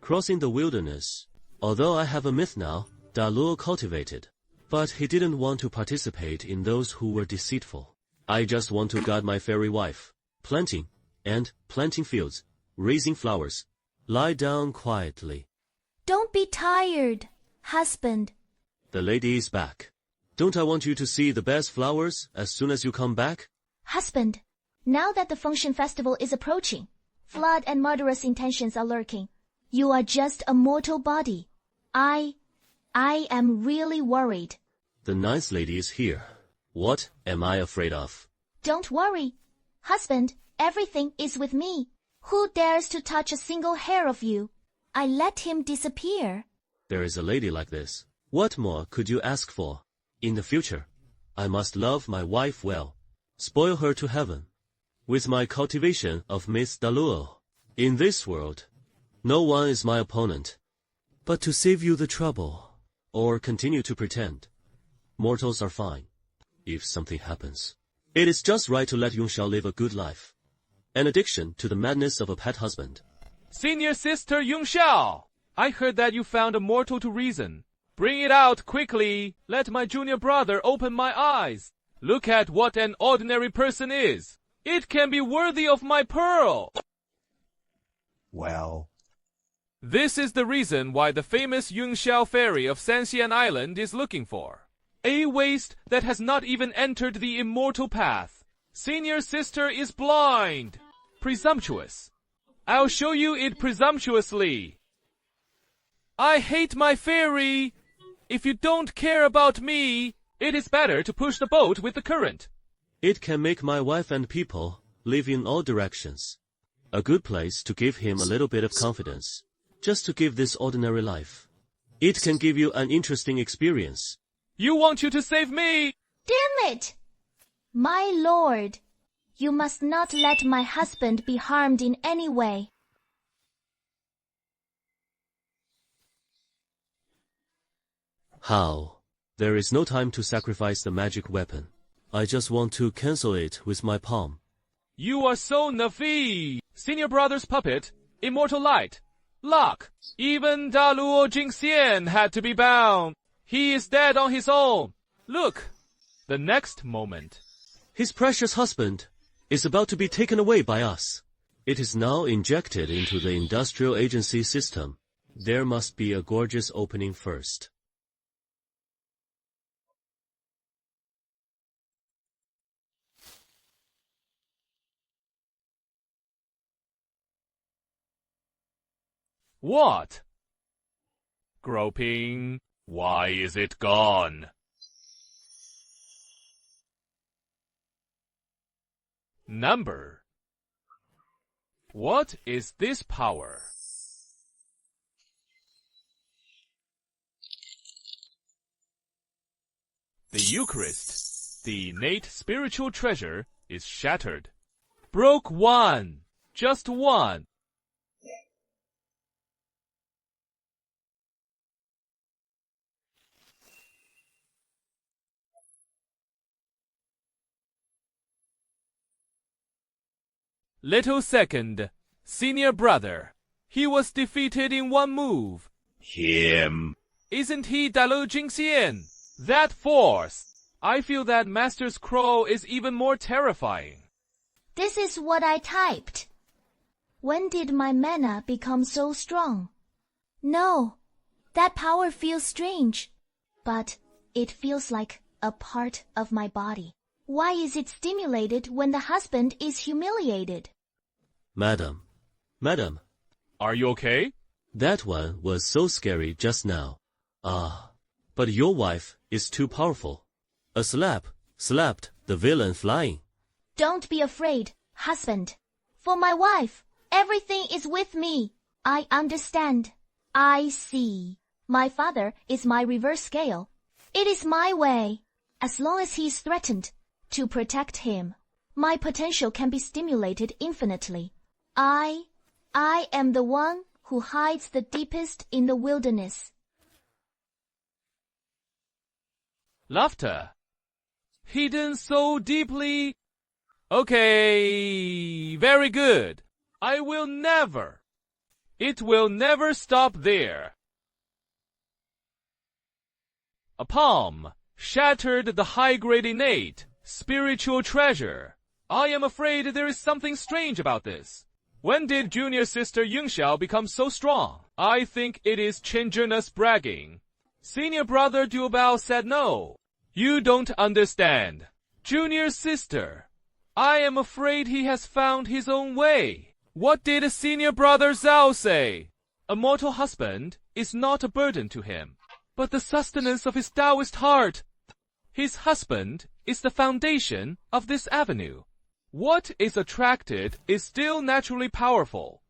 crossing the wilderness. Although I have a myth now, Daluo cultivated. But he didn't want to participate in those who were deceitful. I just want to guide my fairy wife, planting fields, raising flowers. Lie down quietly. Don't be tired, husband. The lady is back. Don't I want you to see the best flowers as soon as you come back? Husband, now that the Fengshen festival is approaching, flood and murderous intentions are lurking. You are just a mortal body. I am really worried. The nice lady is here. What am I afraid of? Don't worry. Husband, everything is with me. Who dares to touch a single hair of you? I let him disappear. There is a lady like this. What more could you ask for? In the future, I must love my wife well, spoil her to heaven, with my cultivation of Miss Daluo. In this world, no one is my opponent. But to save you the trouble, or continue to pretend, mortals are fine. If something happens, it is just right to let Yongxiao live a good life. An addiction to the madness of a pet husband. Senior sister Yongxiao, I heard that you found a mortal to reason. Bring it out quickly. Let my junior brother open my eyes. Look at what an ordinary person is. It can be worthy of my pearl. Well, this is the reason why the famous Yongxiao fairy of Sanxian Island is looking for. A waste that has not even entered the immortal path. Senior sister is blind. Presumptuous. I'll show you it presumptuously. I hate my fairy. If you don't care about me, it is better to push the boat with the current. It can make my wife and people live in all directions. A good place to give him a little bit of confidence. Just to give this ordinary life. It can give you an interesting experience. You want you to save me? Damn it! My lord, you must not let my husband be harmed in any way. How? There is no time to sacrifice the magic weapon. I just want to cancel it with my palm. You are so naive. Senior brother's puppet, immortal light, lock. Even Daluo Jingxian had to be bound. He is dead on his own. Look, the next moment. His precious husband is about to be taken away by us. It is now injected into the industrial agency system. There must be a gorgeous opening first. What? Groping. Why is it gone? Number. What is this power? The Eucharist, the innate spiritual treasure, is shattered. Broke one. Just one. Little second, senior brother. He was defeated in one move. him. Isn't he Daluo Jingxian? That force! I feel that Master's Crow is even more terrifying. This is what I typed. When did my mana become so strong? No, that power feels strange, but it feels like a part of my body. Why is it stimulated when the husband is humiliated? Madam. Are you okay? That one was so scary just now. But your wife is too powerful. A slap slapped the villain flying. Don't be afraid, husband. For my wife, everything is with me. I understand. I see. My father is my reverse scale. It is my way. As long as he is threatened, to protect him, my potential can be stimulated infinitely. I am the one who hides the deepest in the wilderness. Laughter. Hidden so deeply. Okay, very good. I will never. It will never stop there. A palm shattered the high-grade innate spiritual treasure. I am afraid there is something strange about this. When did junior sister Yunxiao become so strong? I think it is Chenjunus bragging. Senior brother Duobao said no. You don't understand. Junior sister, I am afraid he has found his own way. What did senior brother Zhao say? A mortal husband is not a burden to him, but the sustenance of his Taoist heart. His husband is the foundation of this avenue. What is attracted is still naturally powerful.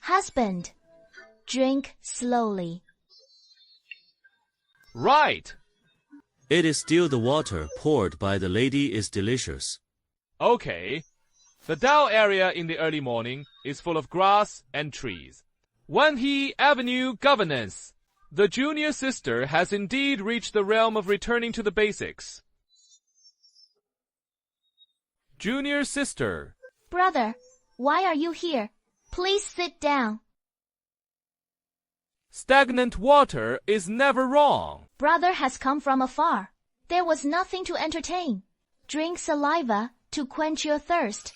Husband, drink slowly. Right. It is still the water poured by the lady is delicious. Okay. The Dao area in the early morning is full of grass and trees. Wanhe Avenue governance. The junior sister has indeed reached the realm of returning to the basics. Junior sister. Brother, why are you here? Please sit down. Stagnant water is never wrong. Brother has come from afar. There was nothing to entertain. Drink saliva to quench your thirst.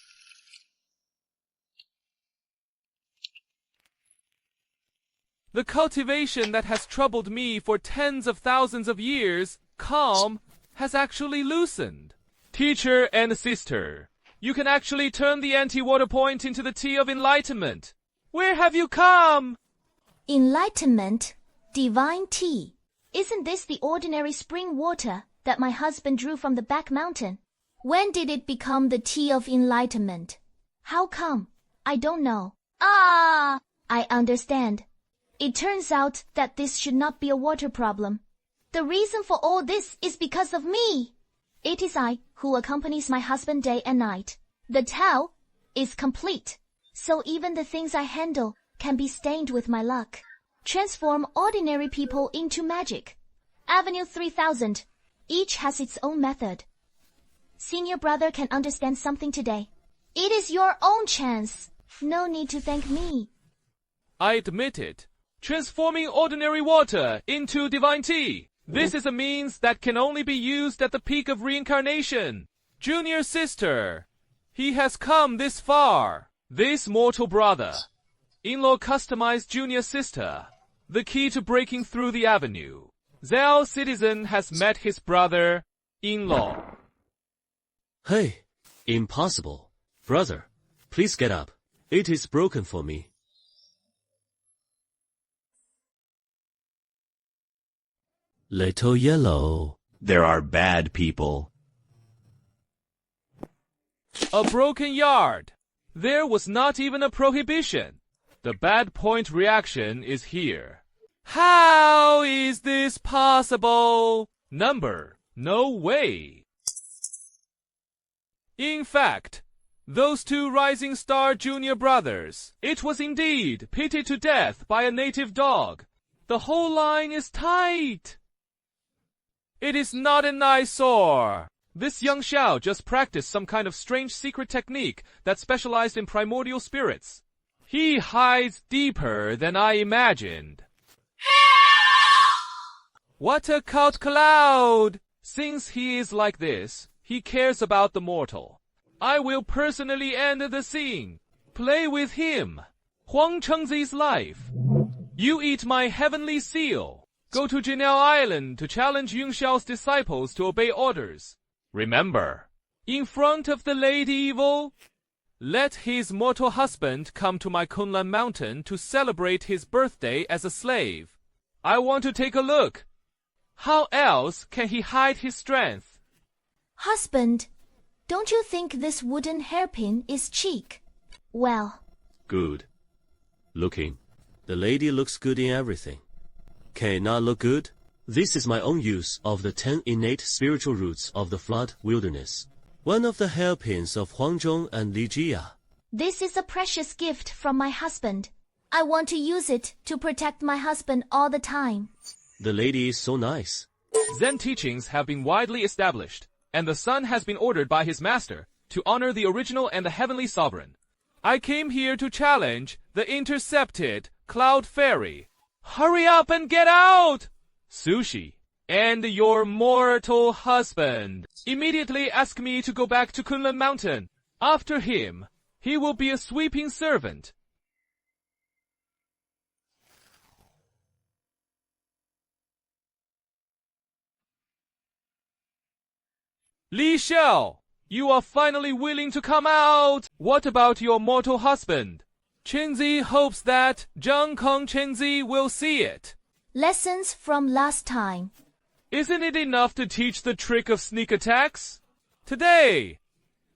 The cultivation that has troubled me for tens of thousands of years, calm, has actually loosened. Teacher and sister, you can actually turn the anti-water point into the tea of enlightenment. Where have you come? Enlightenment, divine tea. Isn't this the ordinary spring water that my husband drew from the back mountain? When did it become the tea of enlightenment? How come? I don't know. I understand. It turns out that this should not be a water problem. The reason for all this is because of me. It is I who accompanies my husband day and night. The Tao is complete, so even the things I handle can be stained with my luck. Transform ordinary people into magic. Avenue 3000. Each has its own method. Senior brother can understand something today. It is your own chance. No need to thank me. I admit it. Transforming ordinary water into divine tea. This is a means that can only be used at the peak of reincarnation. Junior sister, he has come this far. This mortal brother. In-law customized junior sister. The key to breaking through the avenue. Zhao citizen has met his brother, in-law. Hey, impossible. Brother, please get up. It is broken for me. Little Yellow. There are bad people. A broken yard. There was not even a prohibition. The bad point reaction is here. How is this possible? Number, no way. In fact, those two rising star junior brothers, it was indeed pitied to death by a native dog. The whole line is tight. It is not an eyesore. This young Xiao just practiced some kind of strange secret technique that specialized in primordial spirits. He hides deeper than I imagined. What a cult cloud! Since he is like this, he cares about the mortal. I will personally end the scene. Play with him. Huang Chengzi's life. You eat my heavenly seal. Go to Jinao Island to challenge Yun Xiao's disciples to obey orders. Remember, in front of the Lady Evil, let his mortal husband come to my Kunlan Mountain to celebrate his birthday as a slave. I want to take a look. How else can he hide his strength? Husband, don't you think this wooden hairpin is chic? Well. Good. Looking. The lady looks good in everything. Can it not look good? This is my own use of the 10 innate spiritual roots of the flood wilderness. One of the hairpins of Huangzhong and Li Jia. This is a precious gift from my husband. I want to use it to protect my husband all the time. The lady is so nice. Zen teachings have been widely established, and the son has been ordered by his master to honor the original and the heavenly sovereign. I came here to challenge the intercepted cloud fairy. Hurry up and get out! Sushi, and your mortal husband. Immediately ask me to go back to Kunlun Mountain. After him, he will be a sweeping servant. Li Xiao, you are finally willing to come out. What about your mortal husband? Chenzi hopes that Zhang Kong Chenzi will see it. Lessons from last time. Isn't it enough to teach the trick of sneak attacks? Today,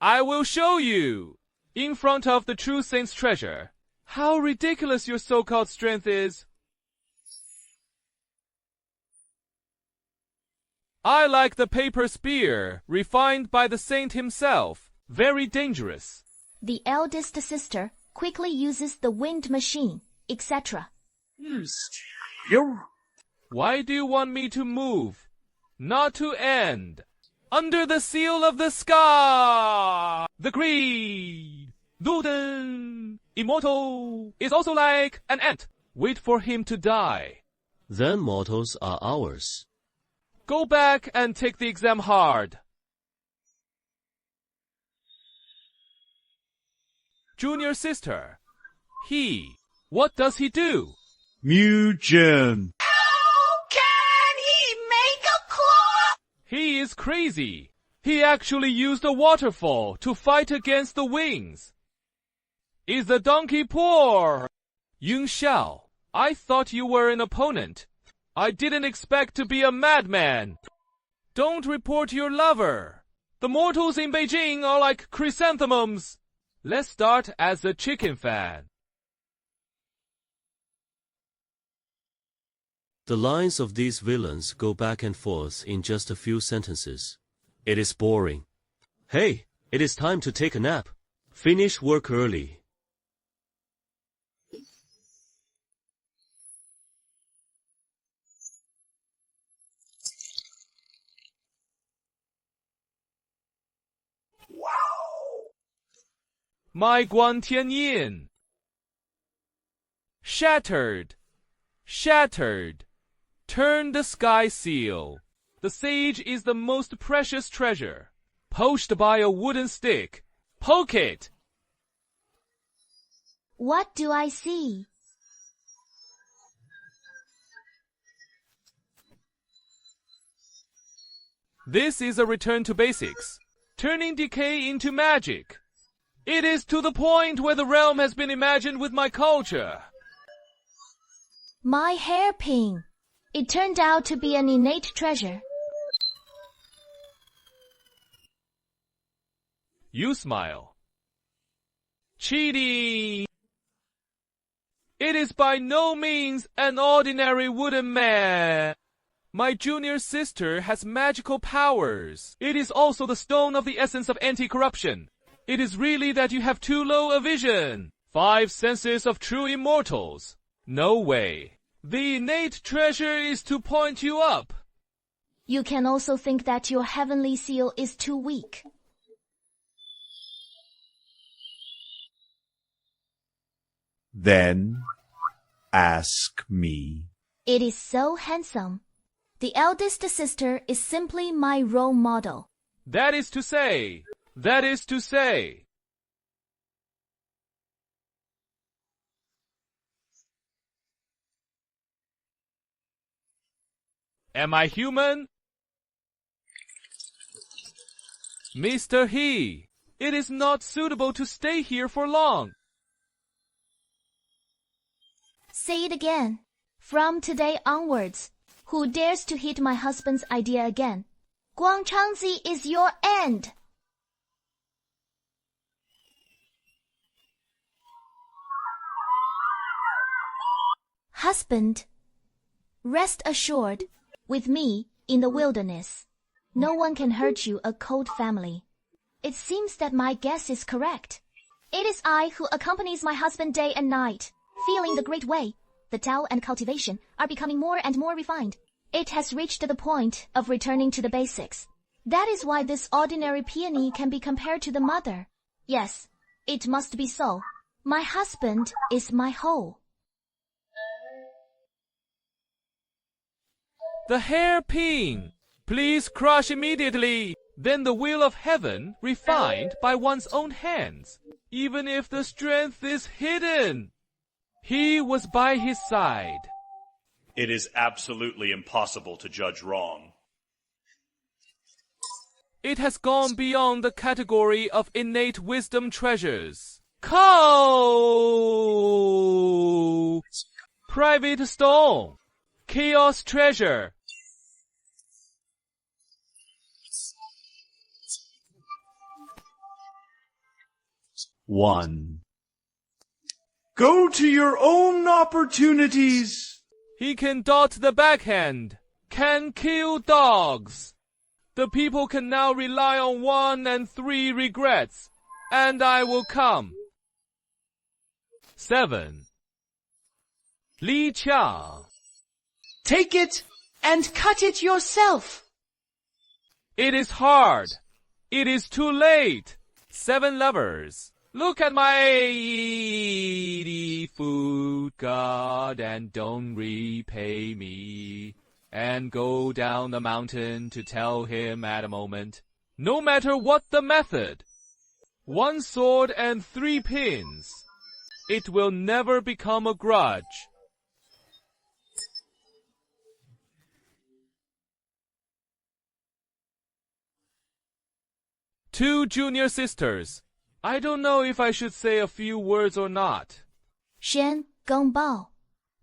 I will show you, in front of the true saint's treasure, how ridiculous your so-called strength is. I like the paper spear, refined by the saint himself. Very dangerous. The eldest sister quickly uses the wind machine, etc. Why do you want me to move? Not to end. Under the seal of the sky! The greed! Duden! Immortal! Is also like an ant. Wait for him to die. Then mortals are ours. Go back and take the exam hard. Junior sister. What does he do? Mugen. He is crazy. He actually used a waterfall to fight against the wings. Is the donkey poor? Yun Xiao, I thought you were an opponent. I didn't expect to be a madman. Don't report your lover. The mortals in Beijing are like chrysanthemums. Let's start as a chicken fan. The lines of these villains go back and forth in just a few sentences. It is boring. Hey, it is time to take a nap. Finish work early. My Guan Tianyin. Shattered. Shattered. Turn the sky seal. The sage is the most precious treasure. Poached by a wooden stick. Poke it. What do I see? This is a return to basics. Turning decay into magic. It is to the point where the realm has been imagined with my culture. My hairpin. It turned out to be an innate treasure. You smile. Cheating. It is by no means an ordinary wooden man. My junior sister has magical powers. It is also the stone of the essence of anti-corruption. It is really that you have too low a vision. 5 senses of true immortals. No way. The innate treasure is to point you up. You can also think that your heavenly seal is too weak. Then ask me. It is so handsome. The eldest sister is simply my role model. That is to say. Am I human? Mr. He, it is not suitable to stay here for long. Say it again. From today onwards, who dares to hit my husband's idea again? Guangchangzi is your end. Husband, rest assured, with me in the wilderness, no one can hurt you, a cold family. It seems that my guess is correct. It is I who accompanies my husband day and night. feeling the great way. The Tao and cultivation are becoming more and more refined. It has reached the point of returning to the basics. That is why this ordinary peony can be compared to the mother. Yes, it must be so. My husband is my whole. The hairpin! Please crush immediately! Then the will of heaven refined by one's own hands, even if the strength is hidden. He was by his side. It is absolutely impossible to judge wrong. It has gone beyond the category of innate wisdom treasures. Cow! Private stone. Chaos treasure. One. Go to your own opportunities. He can dot the backhand, can kill dogs. The people can now rely on 1 and 3 regrets, and I will come. 7. Li Qiang. Take it and cut it yourself. It is hard. It is too late. 7 lovers. Look at my food, God, and don't repay me. And go down the mountain to tell him at a moment, no matter what the method. 1 sword and 3 pins. It will never become a grudge. Two junior sisters. I don't know if I should say a few words or not. 先公报.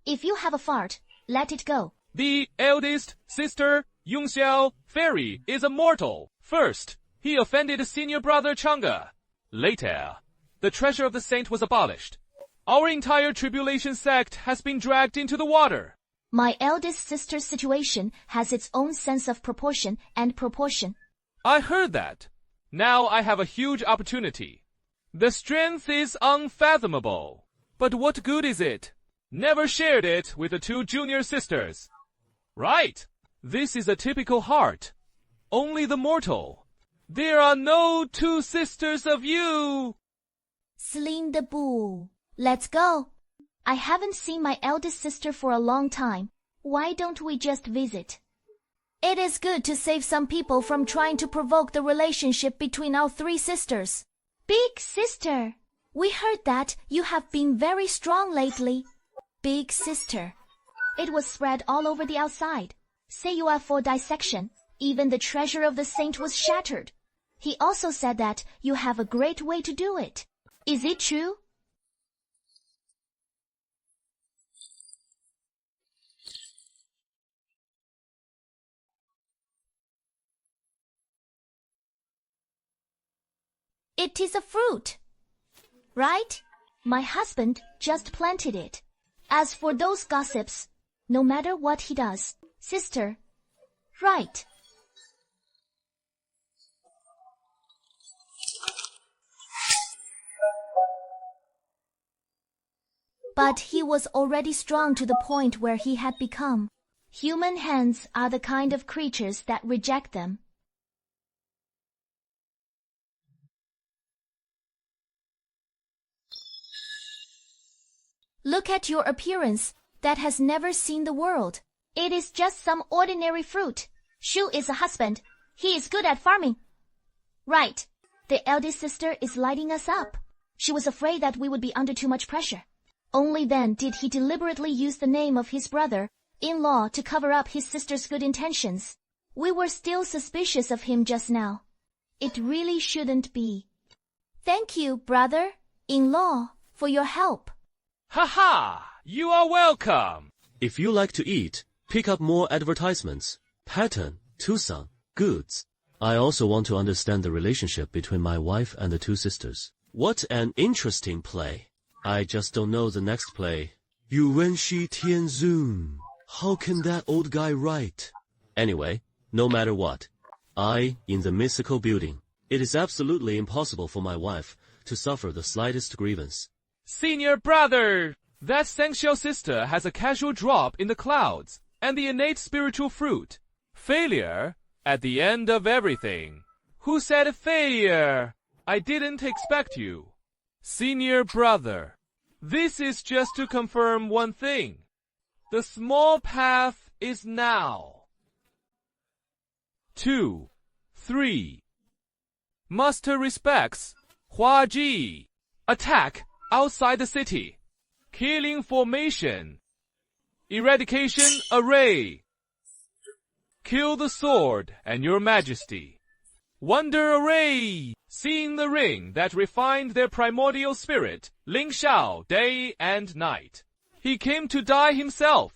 If you have a fart, let it go. The eldest sister, Yungxiao Fairy, is a mortal. First, he offended senior brother Chang'e. Later, the treasure of the saint was abolished. Our entire tribulation sect has been dragged into the water. My eldest sister's situation has its own sense of proportion and proportion. I heard that. Now I have a huge opportunity. The strength is unfathomable. But what good is it? Never shared it with the 2 junior sisters. Right. This is a typical heart. Only the mortal. There are no 2 sisters of you. Sling the bull. Let's go. I haven't seen my eldest sister for a long time. Why don't we just visit? It is good to save some people from trying to provoke the relationship between our 3 sisters. Big sister, we heard that you have been very strong lately. Big sister. It was spread all over the outside. Say you are for dissection. Even the treasure of the saint was shattered. He also said that you have a great way to do it. Is it true? It is a fruit, right? My husband just planted it. As for those gossips, no matter what he does, sister, right. But he was already strong to the point where he had become. Human hands are the kind of creatures that reject them. Look at your appearance that has never seen the world. It is just some ordinary fruit. Shu is a husband. He is good at farming. Right. The eldest sister is lighting us up. She was afraid that we would be under too much pressure. Only then did he deliberately use the name of his brother-in-law to cover up his sister's good intentions. We were still suspicious of him just now. It really shouldn't be. Thank you, brother-in-law, for your help. Ha ha! You are welcome! If you like to eat, pick up more advertisements. Pattern, Tucson, goods. I also want to understand the relationship between my wife and the 2 sisters. What an interesting play. I just don't know the next play. Yurenshi Tianzun. How can that old guy write? Anyway, no matter what, in the mystical building, it is absolutely impossible for my wife to suffer the slightest grievance. Senior brother, That Sengxiao sister has a casual drop in the clouds and the innate spiritual fruit. Failure at the end of everything. Who said failure? I didn't expect you. Senior brother, this is just to confirm one thing. The small path is now. 2, 3. Muster respects. Hua Ji. Attack outside the city. Killing formation. Eradication array. Kill the sword and your majesty. Wonder array. Seeing the ring that refined their primordial spirit, Ling Xiao, day and night. He came to die himself.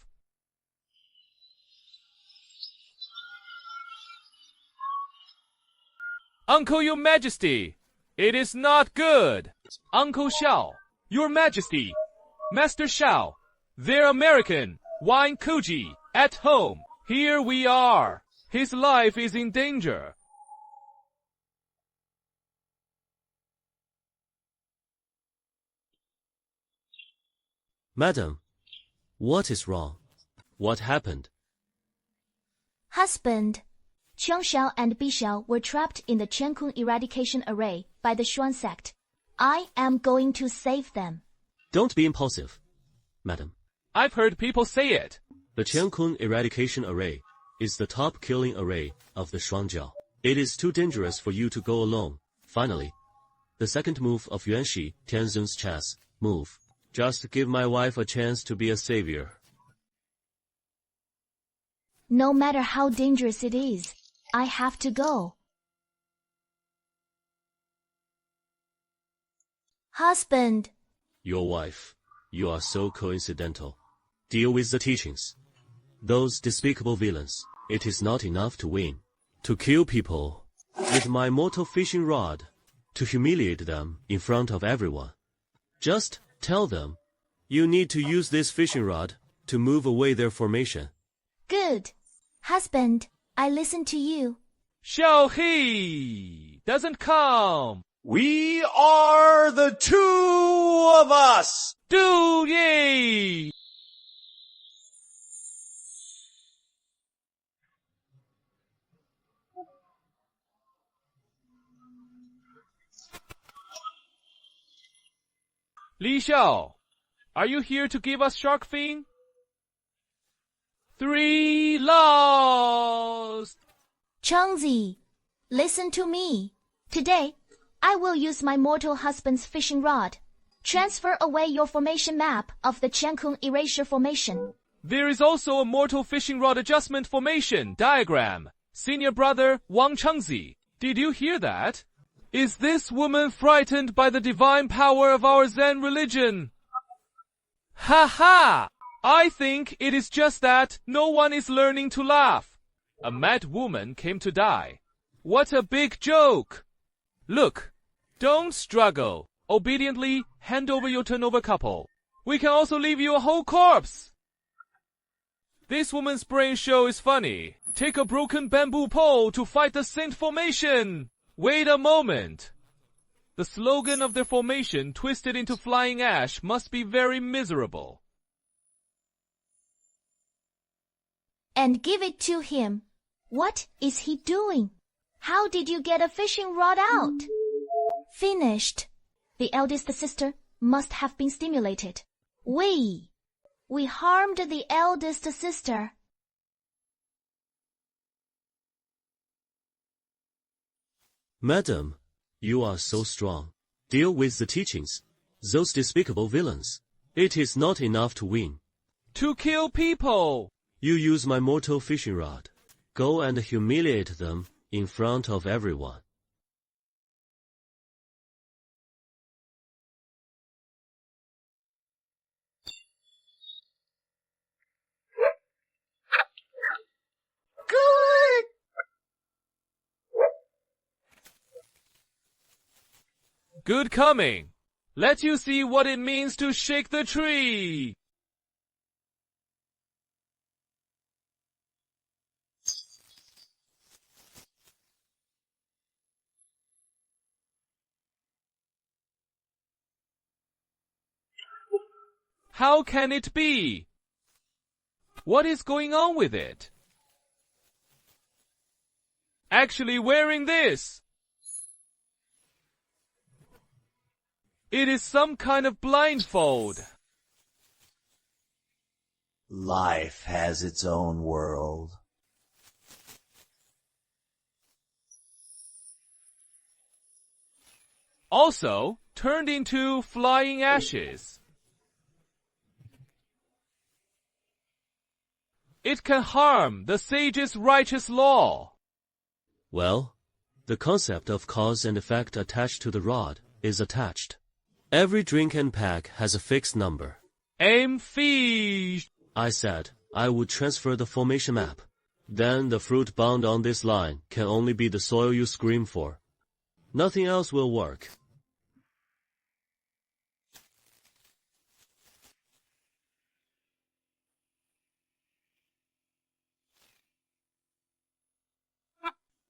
Uncle, your majesty, it is not good. Uncle Xiao, your majesty, Master Xiao, they're American, wine Kuji, at home. Here we are. His life is in danger. Madam, what is wrong? What happened? Husband, Qiang Xiao and Bi Xiao were trapped in the Qiankun eradication array by the Xuan sect. I am going to save them. Don't be impulsive, madam. I've heard people say it. The Qiankun eradication array is the top killing array of the Shuangjiao. It is too dangerous for you to go alone. Finally, the second move of Yuanxi Tianzun's chess move. Just give my wife a chance to be a savior. No matter how dangerous it is, I have to go. Husband. Your wife, you are so coincidental. Deal with the teachings. Those despicable villains, it is not enough to win. To kill people with my mortal fishing rod, to humiliate them in front of everyone. Just tell them, you need to use this fishing rod to move away their formation. Good. Husband, I listen to you. Xiao He doesn't come. We are the two of us. Du Ye. Li Xiao, are you here to give us shark fin? 3 lost. Changzi, listen to me. Today, I will use my mortal husband's fishing rod. Transfer away your formation map of the Qiankun erasure formation. There is also a mortal fishing rod adjustment formation diagram. Senior brother Wang Chengzi, did you hear that? Is this woman frightened by the divine power of our Zen religion? Ha ha! I think it is just that no one is learning to laugh. A mad woman came to die. What a big joke! Look, don't struggle. Obediently hand over your turnover couple. We can also leave you a whole corpse. This woman's brain show is funny. Take a broken bamboo pole to fight the saint formation. Wait a moment. The slogan of their formation twisted into flying ash must be very miserable. And give it to him. What is he doing? How did you get a fishing rod out? Finished. The eldest sister must have been stimulated. We harmed the eldest sister. Madam, you are so strong. Deal with the teachings. Those despicable villains. It is not enough to win. To kill people. You use my mortal fishing rod. Go and humiliate them in front of everyone. Good. Good coming. Let you see what it means to shake the tree. How can it be? What is going on with it? Actually wearing this. It is some kind of blindfold. Life has its own world. Also turned into flying ashes. It can harm the sage's righteous law. Well, the concept of cause and effect attached to the rod is attached. Every drink and pack has a fixed number. Aim fish. I said I would transfer the formation map. Then the fruit bound on this line can only be the soil you scream for. Nothing else will work.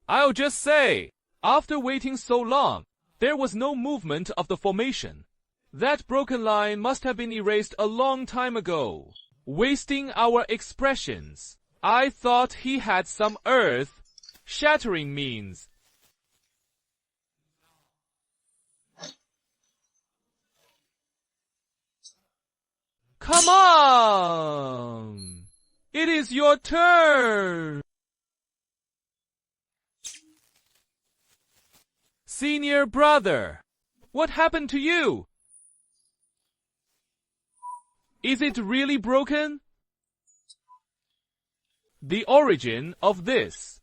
I'll just say, after waiting so long, there was no movement of the formation. That broken line must have been erased a long time ago, wasting our expressions. I thought he had some earth shattering means. Come on! It is your turn! Senior brother, what happened to you? Is it really broken? The origin of this.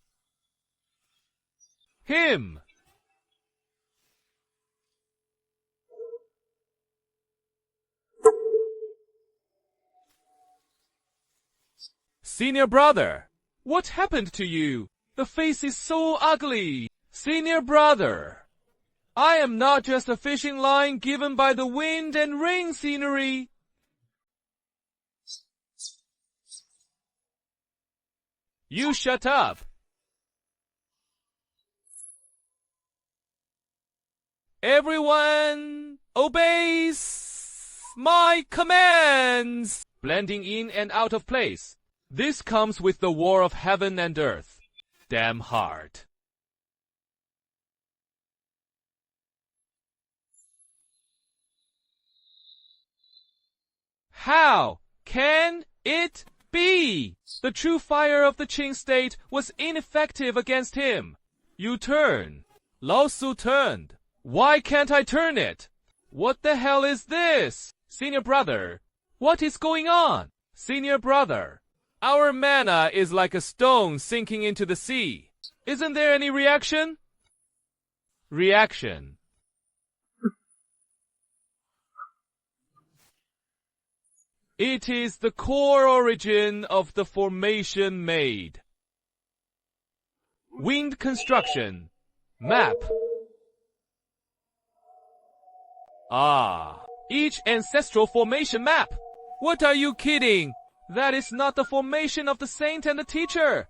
Him. Senior brother, what happened to you? The face is so ugly. Senior brother, I am not just a fishing line given by the wind and rain scenery. You shut up. Everyone obeys my commands. Blending in and out of place. This comes with the war of heaven and earth. Damn heart. How can it be? The true fire of the Qing state was ineffective against him. You turn. Lao Tzu turned. Why can't I turn it? What the hell is this? Senior brother, what is going on? Senior brother, our mana is like a stone sinking into the sea. Isn't there any reaction? Reaction. It is the core origin of the formation made. Wind construction. Map. Ah, each ancestral formation map. What are you kidding? That is not the formation of the saint and the teacher.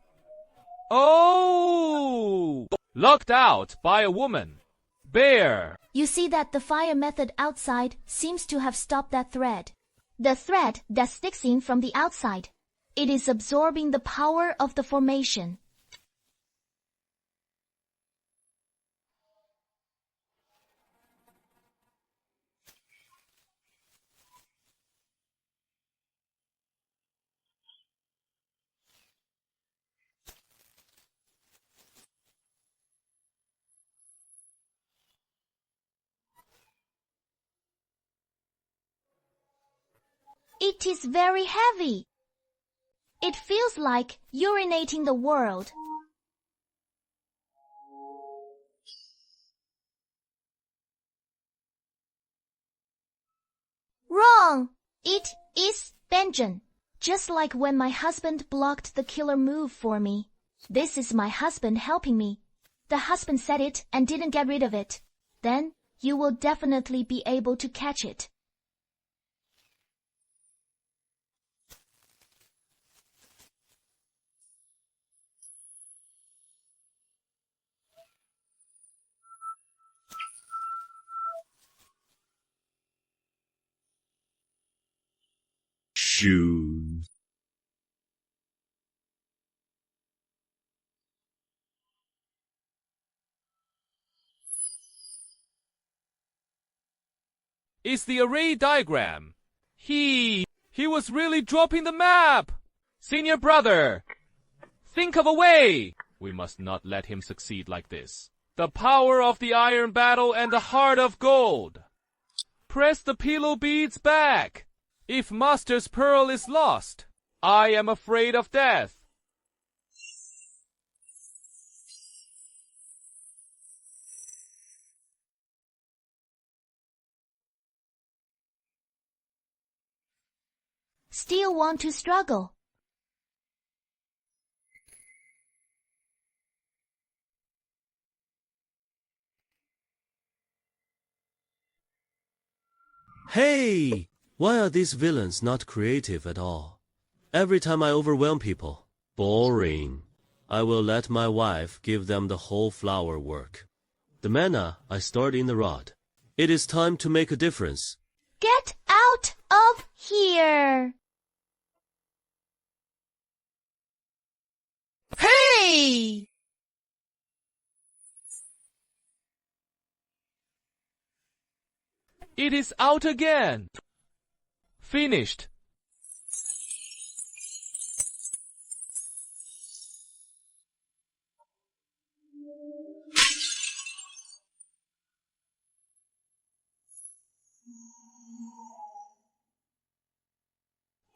Oh! Locked out by a woman. Bear. You see that the fire method outside seems to have stopped that thread. The thread that sticks in from the outside. It is absorbing the power of the formation. It is very heavy. It feels like urinating the world. Wrong! It is Benjamin. Just like when my husband blocked the killer move for me. This is my husband helping me. The husband said it and didn't get rid of it. Then you will definitely be able to catch it. shoes. It's the array diagram. He was really dropping the map. Senior brother, think of a way. We must not let him succeed like this. The power of the iron battle and the heart of gold. Press the pillow beads back. If Master's pearl is lost, I am afraid of death. Still want to struggle. Hey! Why are these villains not creative at all? Every time I overwhelm people. Boring. I will let my wife give them the whole flower work. The mana I stored in the rod. It is time to make a difference. Get out of here! Hey! It is out again. Finished.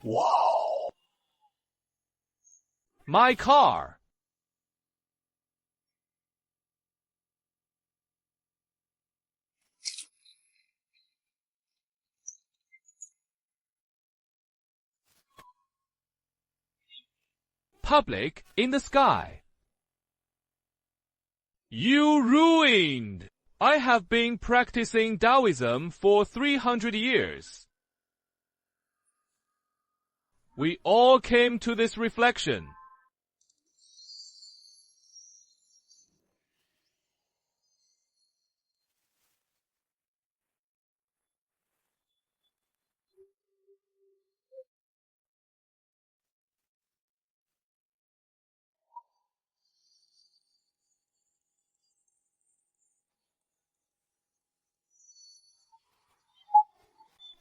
Wow! My car. Public in the sky. You ruined! I have been practicing Taoism for 300 years. We all came to this reflection.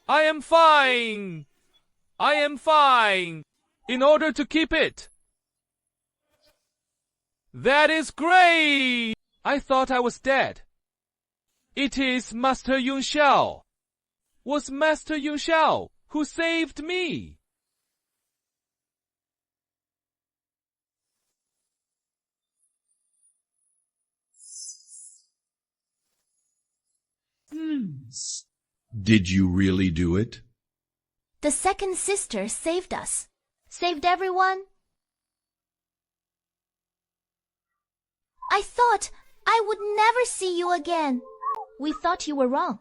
I am fine. I am fine. In order to keep it. That is great. I thought I was dead. It is Master Yun Xiao. Was Master Yun Xiao who saved me. Did you really do it? The second sister saved us. Saved everyone. I thought I would never see you again. We thought you were wrong.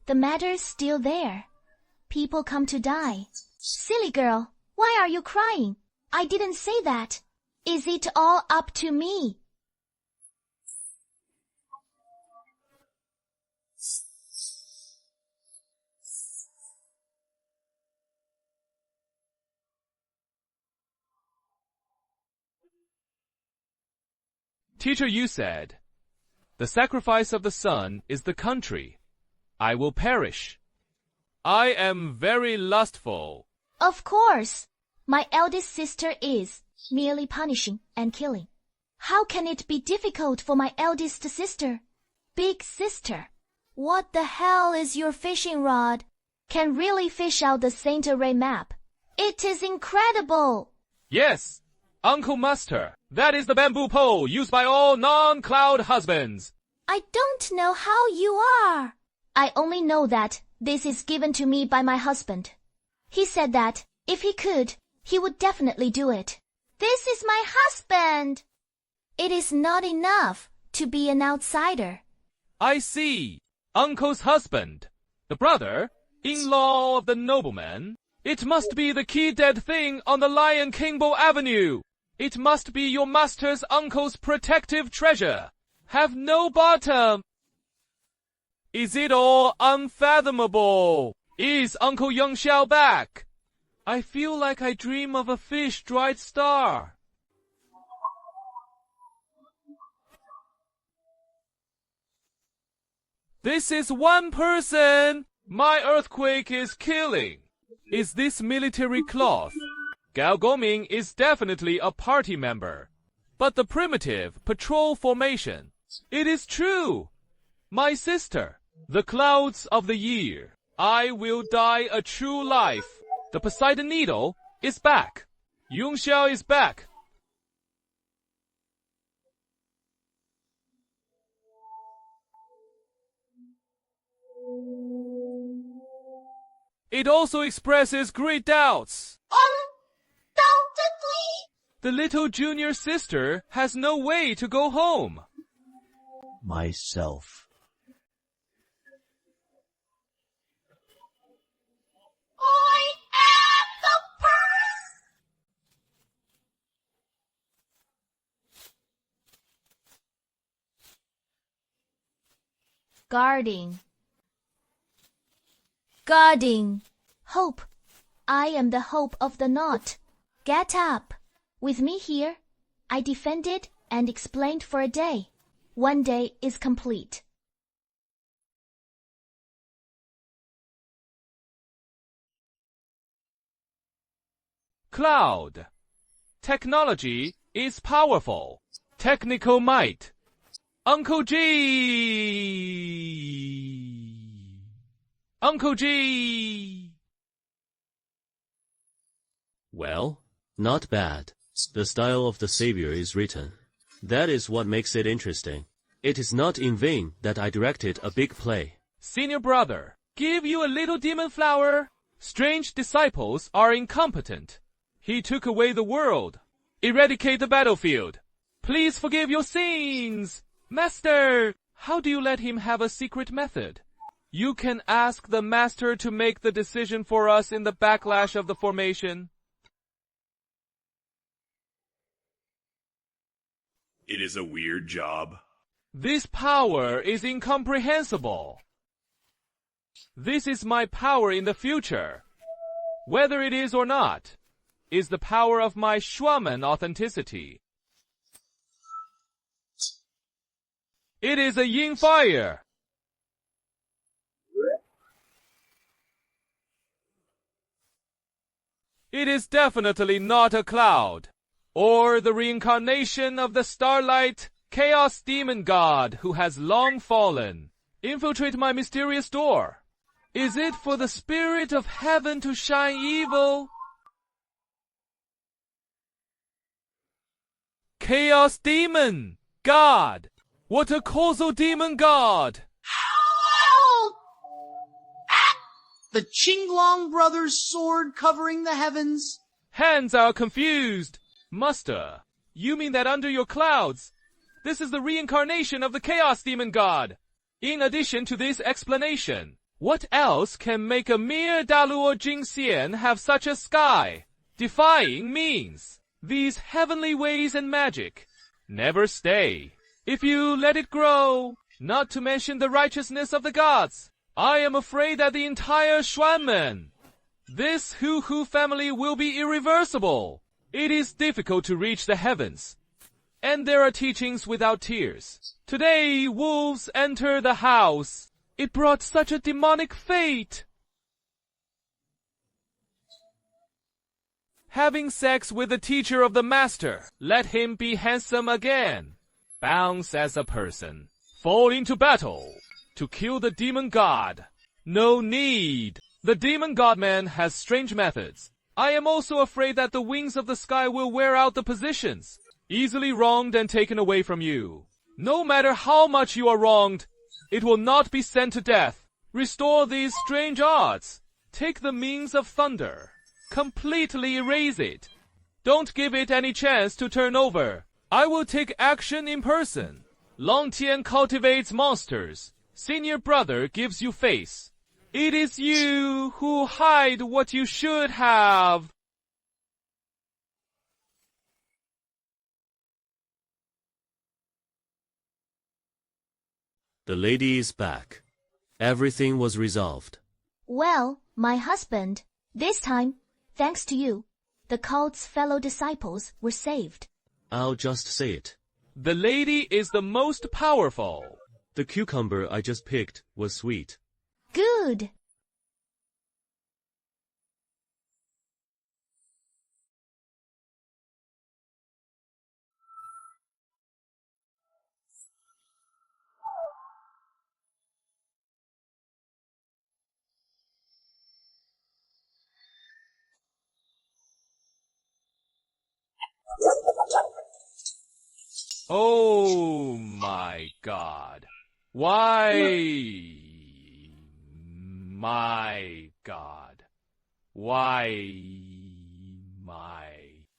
The matter's still there. People come to die. Silly girl, why are you crying? I didn't say that. Is it all up to me? Teacher Yu said, "The sacrifice of the son is the country. I will perish. I am very lustful." Of course. My eldest sister is merely punishing and killing. How can it be difficult for my eldest sister? Big sister, what the hell is your fishing rod? Can really fish out the Saint Array map. It is incredible. Yes, Uncle Master, that is the bamboo pole used by all non-cloud husbands. I don't know how you are. I only know that this is given to me by my husband. He said that if he could, he would definitely do it. This is my husband. It is not enough to be an outsider. I see. Uncle's husband, the brother-in-law of the nobleman. It must be the key dead thing on the Lion Kingbo Avenue. It must be your master's uncle's protective treasure. Have no bottom. Is it all unfathomable? Is Uncle Yun Xiao back? I feel like I dream of a fish-dried star. This is one person! My earthquake is killing. Is this military cloth? Gao Goming is definitely a party member. But the primitive patrol formation. It is true. My sister, the clouds of the year. I will die a true life. The Poseidon Needle is back. Yunxiao is back. It also expresses great doubts. Undoubtedly. The little junior sister has no way to go home. Myself. I am the purse. Guarding. Guarding. Hope. I am the hope of the knot. Get up. With me here, I defended and explained for a day. One day is complete. Cloud. Technology is powerful. Technical might. Uncle G. Uncle G. Well, not bad. The style of the Savior is written. That is what makes it interesting. It is not in vain that I directed a big play. Senior brother, give you a little demon flower. Strange disciples are incompetent. He took away the world. Eradicate the battlefield. Please forgive your sins. Master, how do you let him have a secret method? You can ask the master to make the decision for us in the backlash of the formation. It is a weird job. This power is incomprehensible. This is my power in the future. Whether it is or not, is the power of my Schwaman authenticity. It is a yin fire. It is definitely not a cloud, or the reincarnation of the starlight chaos demon god who has long fallen. Infiltrate my mysterious door. Is it for the spirit of heaven to shine evil? Chaos demon god! What a causal demon god! Help! Ah! The Qinglong brothers' sword covering the heavens. Hands are confused. Master, you mean that under your clouds, this is the reincarnation of the chaos demon god? In addition to this explanation, what else can make a mere Daluo Jingxian have such a sky? Defying means. These heavenly ways and magic never stay. If you let it grow, not to mention the righteousness of the gods, I am afraid that the entire Xuanmen, this Hu family will be irreversible. It is difficult to reach the heavens, and there are teachings without tears. Today, wolves enter the house. It brought such a demonic fate. Having sex with the teacher of the master, let him be handsome again. Bounce as a person. Fall into battle. To kill the demon god. No need. The demon godman has strange methods. I am also afraid that the wings of the sky will wear out the positions. Easily wronged and taken away from you. No matter how much you are wronged, it will not be sent to death. Restore these strange arts. Take the means of thunder. Completely erase it. Don't give it any chance to turn over. I will take action in person. Long Tian cultivates monsters. Senior brother gives you face. It is you who hide what you should have. The lady is back. Everything was resolved. Well, my husband, this time, Thanks to you, the cult's fellow disciples were saved. I'll just say it. The lady is the most powerful. The cucumber I just picked was sweet. Good. Oh my God. Why? My God. Why?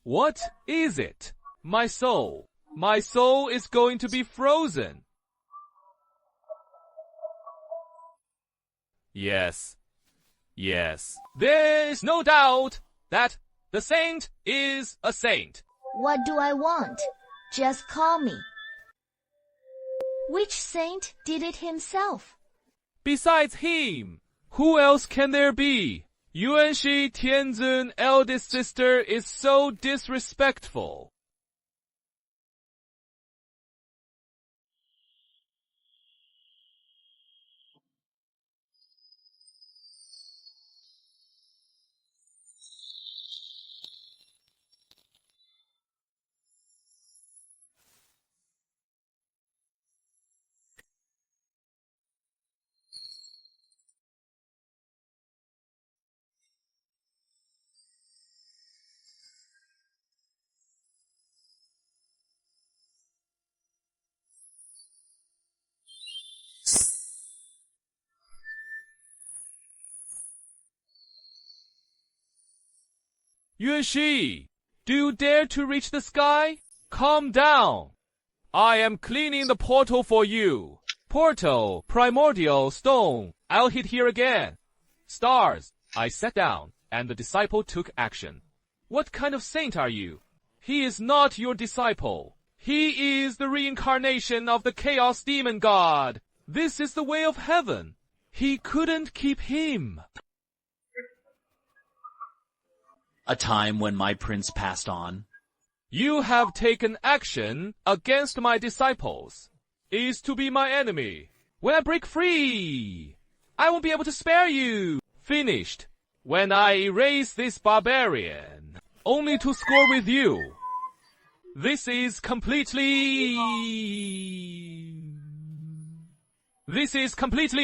What is it? My soul. My soul is going to be frozen. Yes. Yes. There's no doubt that the saint is a saint. What do I want? Just call me. Which saint did it himself? Besides him, who else can there be? Yuanshi Tianzun eldest sister is so disrespectful. Yuanshi, do you dare to reach the sky? Calm down. I am cleaning the portal for you. Portal, primordial, stone. I'll hit here again. Stars. I sat down, and the disciple took action. What kind of saint are you? He is not your disciple. He is the reincarnation of the chaos demon god. This is the way of heaven. He couldn't keep him. A time when my prince passed on. You have taken action against my disciples. Is to be my enemy. When I break free, I won't be able to spare you. Finished. When I erase this barbarian, only to score with you. This is completely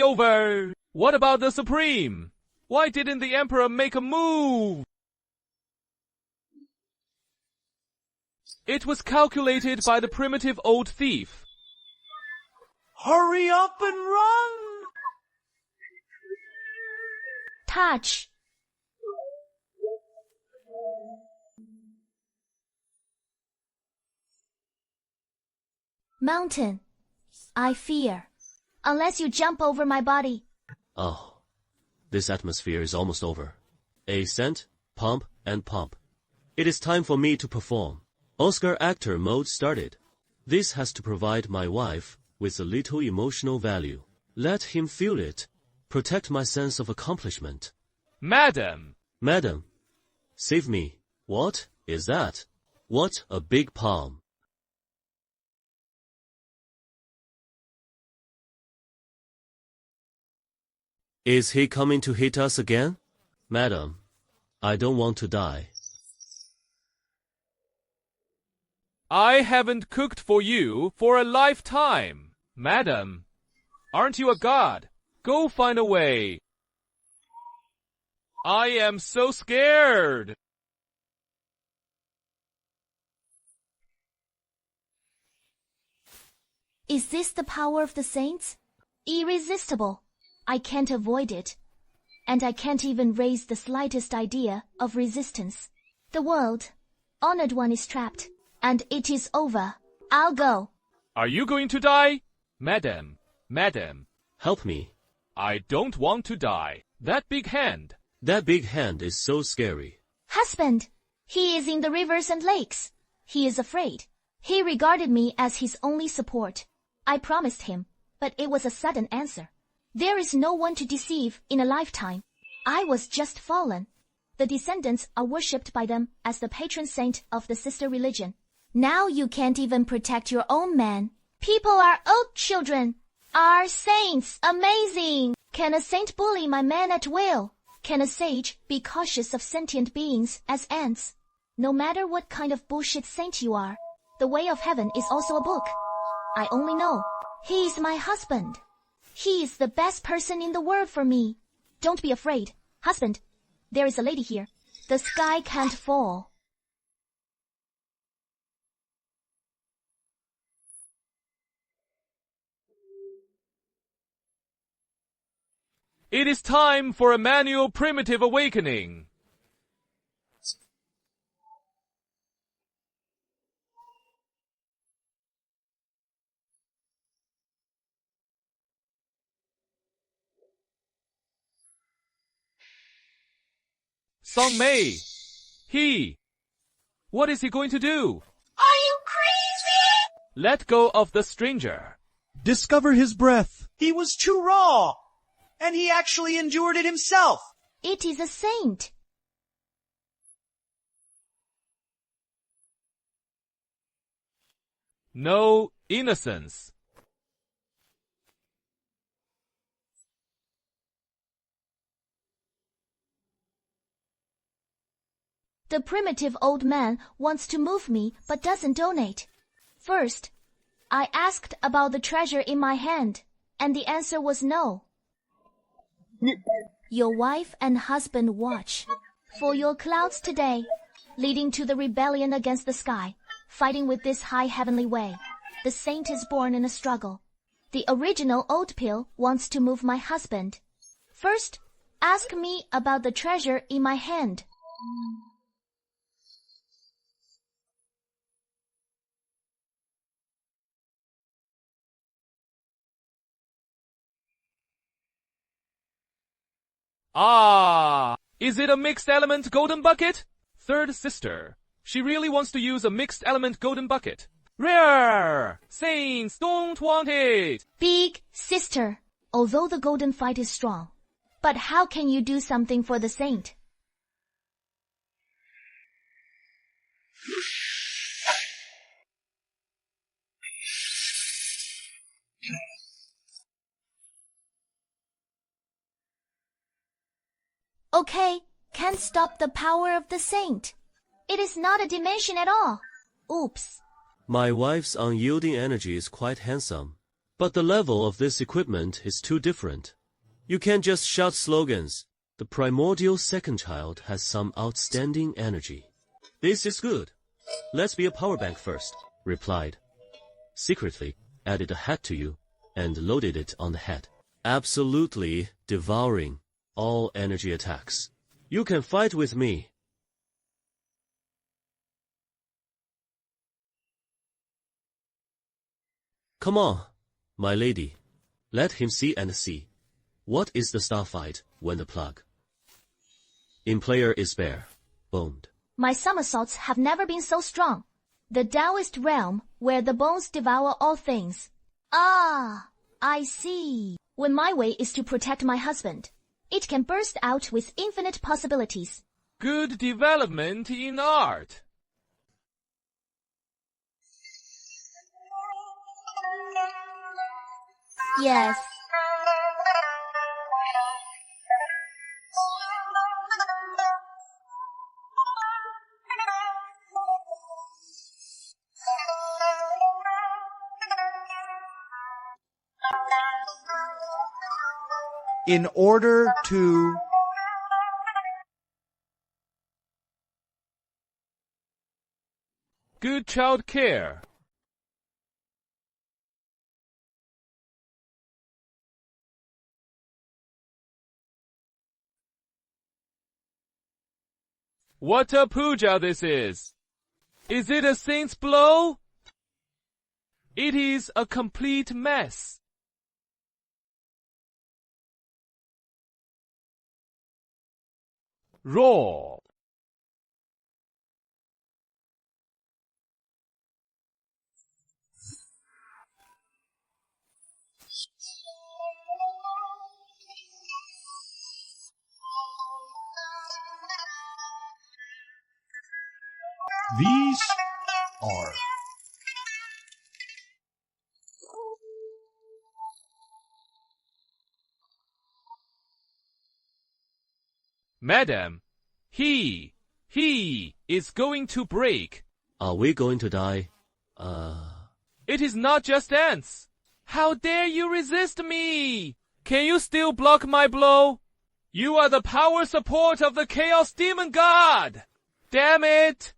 over. What about the Supreme? Why didn't the Emperor make a move? It was calculated by the primitive old thief. Hurry up and run! Touch. Mountain. I fear. Unless you jump over my body. Oh, this atmosphere is almost over. Ascent, pump, and pump. It is time for me to perform. Oscar actor mode started. This has to provide my wife with a little emotional value. Let him feel it. Protect my sense of accomplishment. Madam! Madam, save me. What is that? What a big palm. Is he coming to hit us again? Madam, I don't want to die. I haven't cooked for you for a lifetime. Madam, aren't you a god? Go find a way. I am so scared. Is this the power of the saints? Irresistible. I can't avoid it. And I can't even raise the slightest idea of resistance. The world, honored one, is trapped. And it is over. I'll go. Are you going to die? Madam, madam. Help me. I don't want to die. That big hand. That big hand is so scary. Husband, he is in the rivers and lakes. He is afraid. He regarded me as his only support. I promised him, but it was a sudden answer. There is no one to deceive in a lifetime. I was just fallen. The descendants are worshipped by them as the patron saint of the sister religion. Now you can't even protect your own man. People are old children. Are saints amazing? Can a saint bully my man at will? Can a sage be cautious of sentient beings as ants? No matter what kind of bullshit saint you are, the way of heaven is also a book. I only know he is my husband. He is the best person in the world for me. Don't be afraid, husband. There is a lady here. The sky can't fall. It is time for a manual primitive awakening. Song Mei. What is he going to do? Are you crazy? Let go of the stranger. Discover his breath. He was too raw. And he actually endured it himself. It is a saint. No innocence. The primitive old man wants to move me but doesn't donate. First, I asked about the treasure in my hand, and the answer was no. Your wife and husband watch for your clouds today, leading to the rebellion against the sky, fighting with this high heavenly way. The saint is born in a struggle. The original old pill wants to move my husband. First, ask me about the treasure in my hand. Ah! Is it a mixed element golden bucket? Third sister. She really wants to use a mixed element golden bucket. Rare! Saints don't want it! Big sister, although the golden fight is strong, but how can you do something for the saint? Okay, can't stop the power of the saint. It is not a dimension at all. Oops. My wife's unyielding energy is quite handsome, but the level of this equipment is too different. You can't just shout slogans. The primordial second child has some outstanding energy. This is good. Let's be a power bank first, replied. Secretly added a hat to you and loaded it on the head. Absolutely devouring all energy attacks. You can fight with me. Come on, my lady. Let him see and see. What is the star fight when the plug in player is bare, boned? My somersaults have never been so strong. The Taoist realm where the bones devour all things. Ah, I see. When my way is to protect my husband, it can burst out with infinite possibilities. Good development in art. Yes. In order to... Good child care. What a puja this is! Is it a saint's blow? It is a complete mess. Raw. These are Madam, he is going to break. Are we going to die? It is not just ants. How dare you resist me? Can you still block my blow? You are the power support of the Chaos Demon God! Damn it!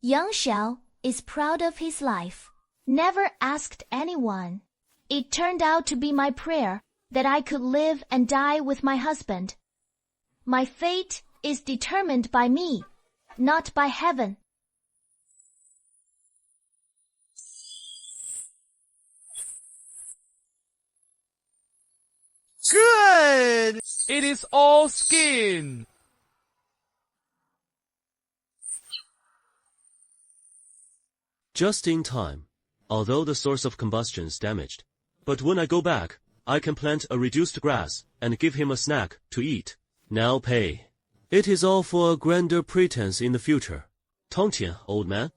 Yang Xiao is proud of his life. Never asked anyone. It turned out to be my prayer that I could live and die with my husband. My fate is determined by me, not by heaven. good! It is all skin. Just in time, although the source of combustion is damaged. But when I go back, I can plant a reduced grass and give him a snack to eat. Now pay. It is all for a grander pretense in the future. Tongtian, old man,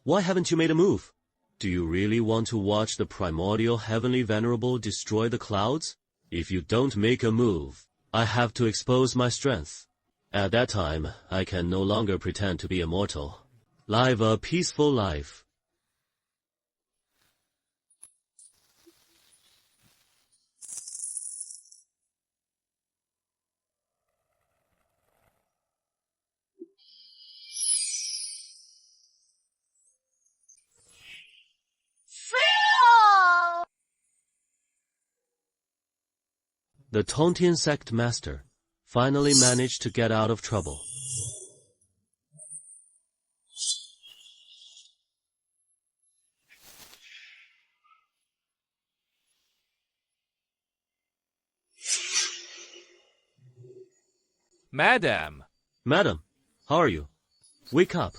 why haven't you made a move? Do you really want to watch the primordial heavenly venerable destroy the clouds? If you don't make a move, I have to expose my strength. At that time, I can no longer pretend to be immortal. Live a peaceful life. The Tongtian sect master finally managed to get out of trouble. Madam, Madam, how are you? Wake up.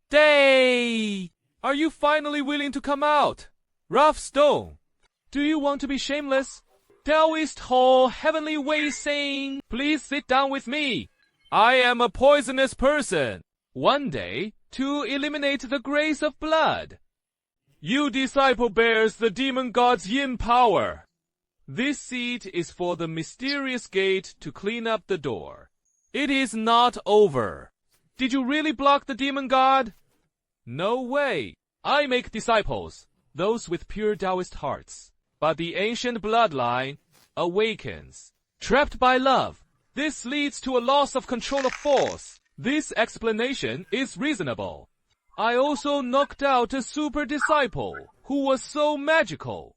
Day! Are you finally willing to come out? Rough Stone, do you want to be shameless? Taoist Hall, Heavenly Way saying, please sit down with me. I am a poisonous person. One day, to eliminate the grace of blood. You disciple bears the demon god's yin power. This seat is for the mysterious gate to clean up the door. It is not over. Did you really block the demon god? No way. I make disciples, those with pure Taoist hearts. But the ancient bloodline awakens. Trapped by love, this leads to a loss of control of force. This explanation is reasonable. I also knocked out a super disciple who was so magical.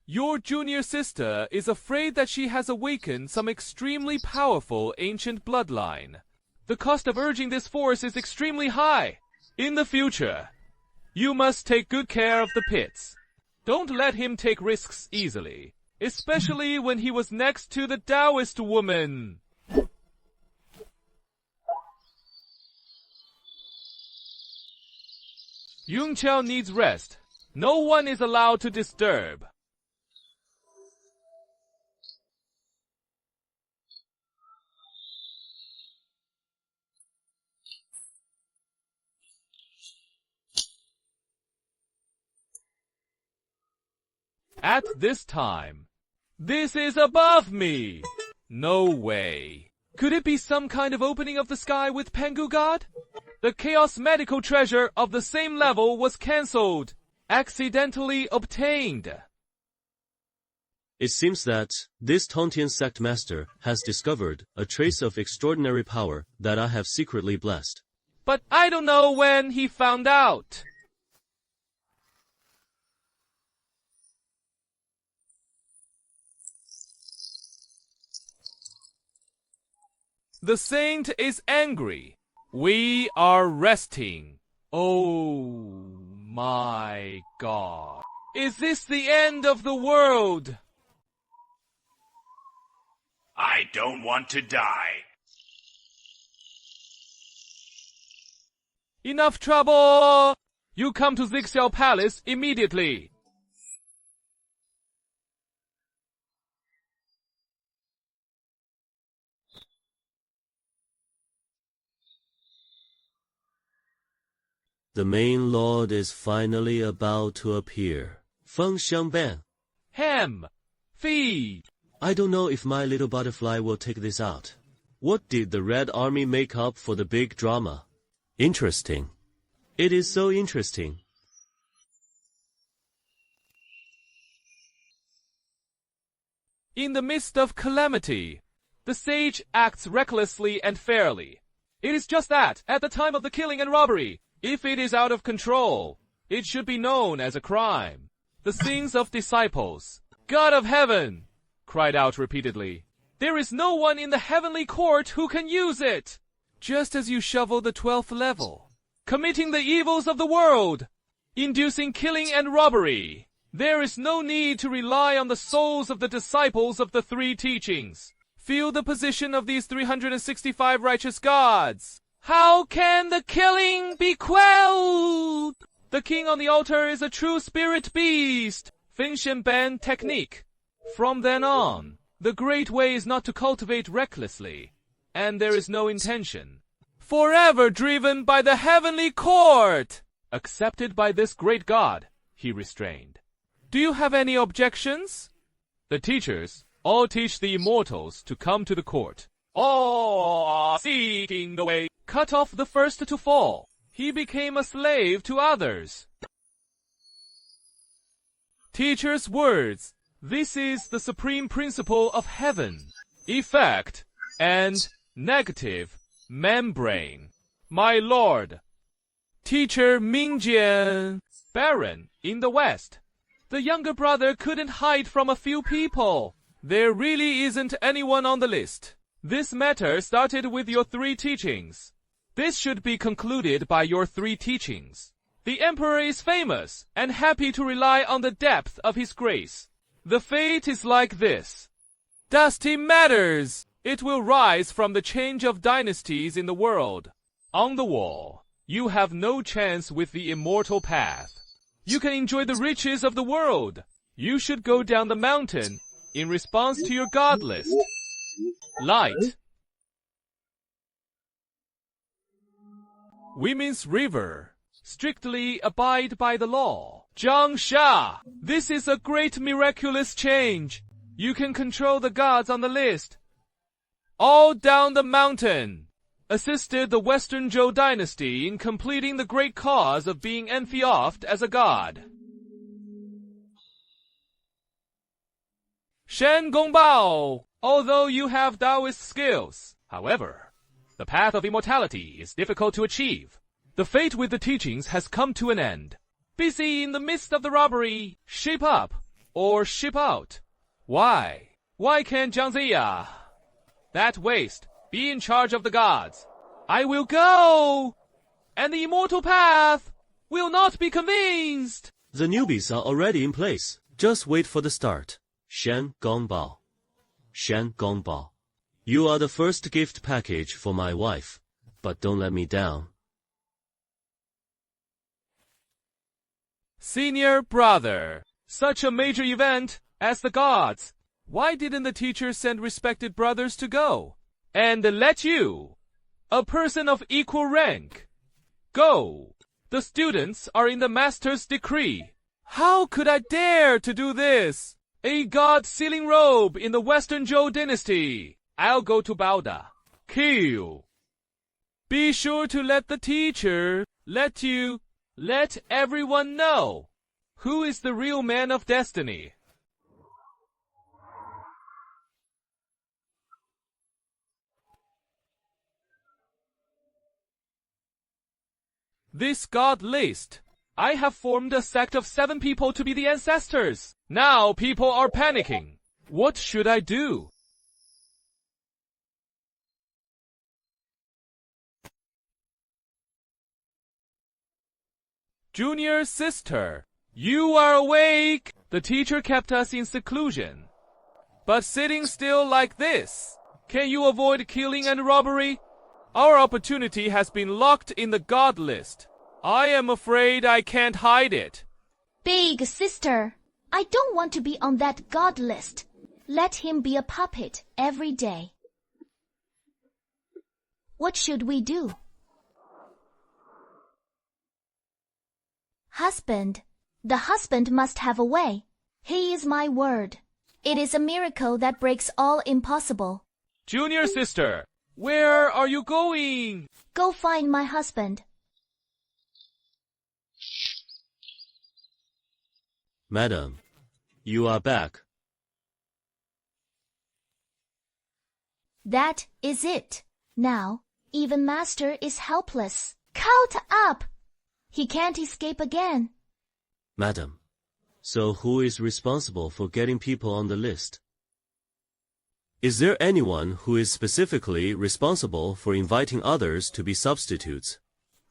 Your junior sister is afraid that she has awakened some extremely powerful ancient bloodline. The cost of urging this force is extremely high. In the future, you must take good care of the pits. Don't let him take risks easily, especially when he was next to the Taoist woman. Yung Chao needs rest. No one is allowed to disturb. At this time, this is above me. No way. Could it be some kind of opening of the sky with Pengu God? The chaos medical treasure of the same level was cancelled, accidentally obtained. It seems that this Tongtian sect master has discovered a trace of extraordinary power that I have secretly blessed. But I don't know when he found out. The saint is angry. We are resting. Oh my God. Is this the end of the world? I don't want to die. Enough trouble! You come to Zixiao Palace immediately. The main lord is finally about to appear. Feng Xiangban. Ham. Feed. I don't know if my little butterfly will take this out. What did the Red Army make up for the big drama? Interesting. It is so interesting. In the midst of calamity, the sage acts recklessly and fairly. It is just that, at the time of the killing and robbery, if it is out of control, it should be known as a crime. The sins of disciples. God of heaven! Cried out repeatedly. There is no one in the heavenly court who can use it! Just as you shovel the 12th level. Committing the evils of the world. Inducing killing and robbery. There is no need to rely on the souls of the disciples of the three teachings. Feel the position of these 365 righteous gods. How can the killing be quelled? The king on the altar is a true spirit beast. Feng Xiangban technique. From then on, the great way is not to cultivate recklessly, and there is no intention. Forever driven by the heavenly court! Accepted by this great god, he restrained. Do you have any objections? The teachers all teach the immortals to come to the court. All seeking the way. Cut off the first to fall. He became a slave to others. Teacher's words. This is the supreme principle of heaven. Effect and negative membrane. My lord. Teacher Mingjian. Baron in the west. The younger brother couldn't hide from a few people. There really isn't anyone on the list. This matter started with your three teachings. This should be concluded by your three teachings. The emperor is famous and happy to rely on the depth of his grace. The fate is like this. Dusty matters. It will rise from the change of dynasties in the world. On the wall, you have no chance with the immortal path. You can enjoy the riches of the world. You should go down the mountain in response to your god list. Light. Women's river. Strictly abide by the law. Zhang Sha. This is a great miraculous change. You can control the gods on the list. All down the mountain. Assisted the Western Zhou dynasty in completing the great cause of being entheophed as a god. Shen Gongbao. Although you have Taoist skills, however, the path of immortality is difficult to achieve. The fate with the teachings has come to an end. Busy in the midst of the robbery, ship up or ship out. Why? Why can't Zhang Ziya, that waste, be in charge of the gods? I will go, and the immortal path will not be convinced. The newbies are already in place. Just wait for the start. Shen Gongbao. Shen Gongbao. You are the first gift package for my wife, but don't let me down. Senior brother, such a major event as the gods. Why didn't the teacher send respected brothers to go? And let you, a person of equal rank, go. The students are in the master's decree. How could I dare to do this? A god sealing robe in the Western Zhou dynasty. I'll go to Baoda. Kill. Be sure to let the teacher, let everyone know who is the real man of destiny. This god list. I have formed a sect of 7 people to be the ancestors. Now people are panicking. What should I do? Junior sister, you are awake. The teacher kept us in seclusion. But sitting still like this, can you avoid killing and robbery? Our opportunity has been locked in the god list. I am afraid I can't hide it. Big sister, I don't want to be on that God list. Let him be a puppet every day. What should we do? Husband, the husband must have a way. He is my word. It is a miracle that breaks all impossible. Junior sister, where are you going? Go find my husband. Madam, you are back. That is it. Now, even Master is helpless. Caught up! He can't escape again. Madam, so who is responsible for getting people on the list? Is there anyone who is specifically responsible for inviting others to be substitutes?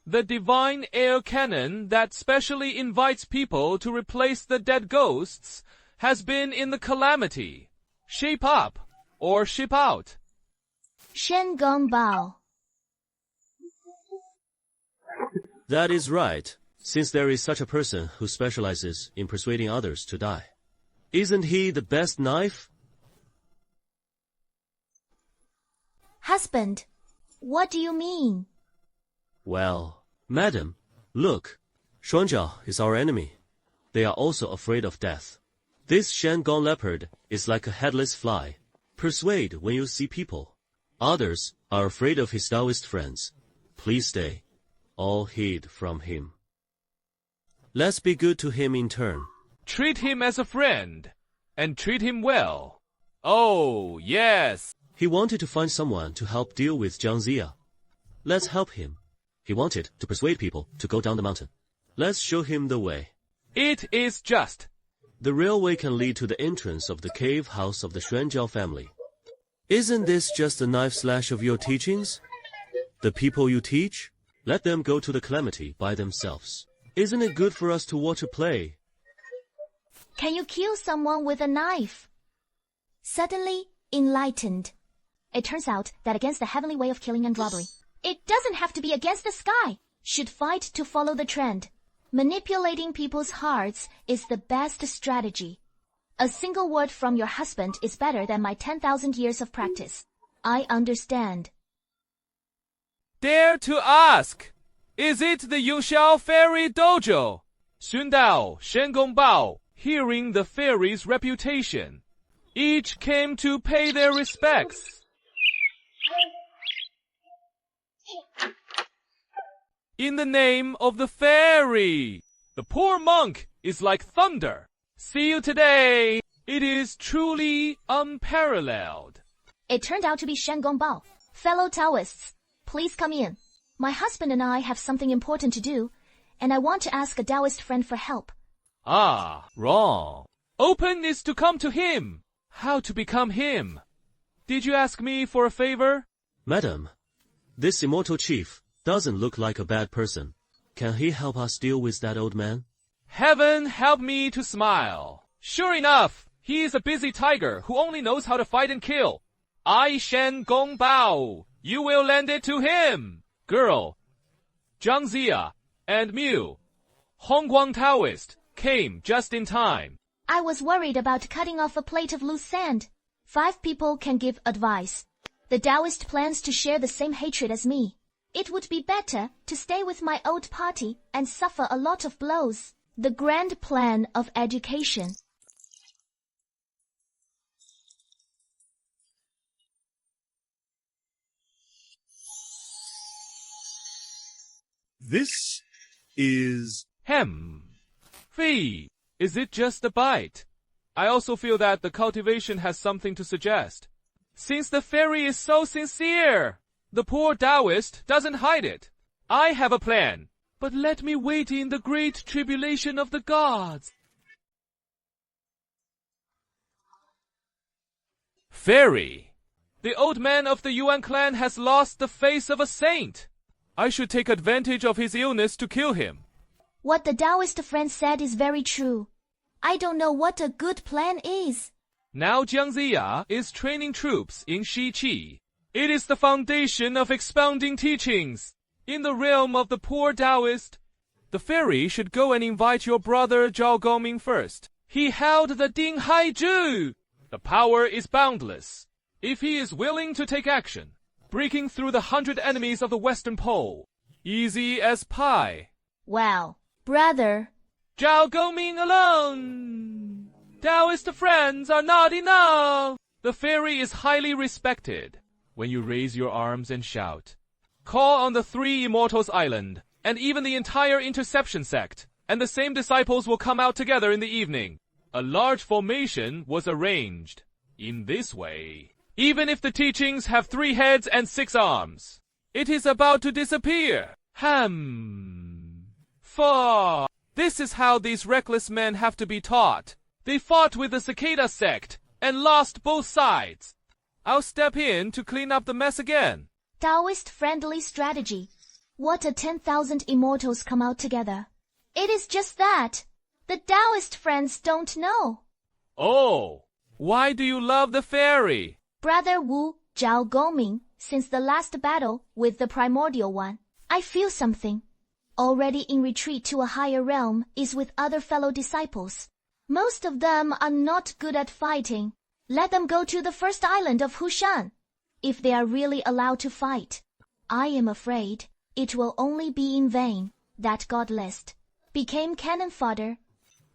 The divine air cannon that specially invites people to replace the dead ghosts has been in the calamity. Shape up or ship out. Shen Gong Bao. That is right, since there is such a person who specializes in persuading others to die. Isn't he the best knife? Husband, what do you mean? Well, madam, look, Shuanjiao is our enemy. They are also afraid of death. This Shandong leopard is like a headless fly. Persuade when you see people. Others are afraid of his Taoist friends. Please stay. All hid from him. Let's be good to him in turn. Treat him as a friend, and treat him well. Oh, yes. He wanted to find someone to help deal with Jiang Ziya. Let's help him. He wanted to persuade people to go down the mountain. Let's show him the way. It is just. The railway can lead to the entrance of the cave house of the Xuanjiao family. Isn't this just a knife slash of your teachings? The people you teach? Let them go to the calamity by themselves. Isn't it good for us to watch a play? Can you kill someone with a knife? Suddenly enlightened. It turns out that against the heavenly way of killing and robbery, it doesn't have to be against the sky. Should fight to follow the trend. Manipulating people's hearts is the best strategy. A single word from your husband is better than my 10,000 years of practice. I understand. Dare to ask, is it the Yunxiao Fairy Dojo? Xun Dao, Shen Gong Bao, hearing the fairy's reputation, each came to pay their respects. In the name of the fairy, the poor monk is like thunder. See you today. It is truly unparalleled. It turned out to be Shen Gong Bao. Fellow Taoists, please come in. My husband and I have something important to do, and I want to ask a Taoist friend for help. Ah, wrong. Open is to come to him. How to become him? Did you ask me for a favor? Madam, this immortal chief doesn't look like a bad person. Can he help us deal with that old man? Heaven help me to smile. Sure enough, he is a busy tiger who only knows how to fight and kill. I Shen Gong Bao. You will lend it to him. Girl, Jiang Ziya and Miu, Hongguang Taoist, came just in time. I was worried about cutting off a plate of loose sand. 5 people can give advice. The Taoist plans to share the same hatred as me. It would be better to stay with my old party and suffer a lot of blows. The grand plan of education. This is... Fee, is it just a bite? I also feel that the cultivation has something to suggest. Since the fairy is so sincere, the poor Taoist doesn't hide it. I have a plan, but let me wait in the great tribulation of the gods. Fairy, the old man of the Yuan clan has lost the face of a saint. I should take advantage of his illness to kill him. What the Taoist friend said is very true. I don't know what a good plan is. Now Jiang Ziya is training troops in Shi Qi. It is the foundation of expounding teachings. In the realm of the poor Taoist, The fairy should go and invite your brother Zhao Goming first. He held the Ding Hai Zhu. The power is boundless. If he is willing to take action, breaking through the 100 enemies of the Western Pole, easy as pie. Well, brother. Zhao Goming alone. Taoist friends are not enough. The fairy is highly respected. When you raise your arms and shout, call on the 3 Immortals Island, and even the entire Interception sect, and the same disciples will come out together in the evening. A large formation was arranged. In this way, even if the teachings have 3 heads and 6 arms, it is about to disappear. This is how these reckless men have to be taught. They fought with the Cicada sect and lost both sides. I'll step in to clean up the mess again. Taoist-friendly strategy. What a 10,000 immortals come out together. It is just that. The Taoist friends don't know. Oh, why do you love the fairy? Brother Wu, Zhao Goming, since the last battle with the primordial one, I feel something. Already in retreat to a higher realm is with other fellow disciples. Most of them are not good at fighting. Let them go to the first island of Hushan. If they are really allowed to fight, I am afraid it will only be in vain that God list became cannon fodder.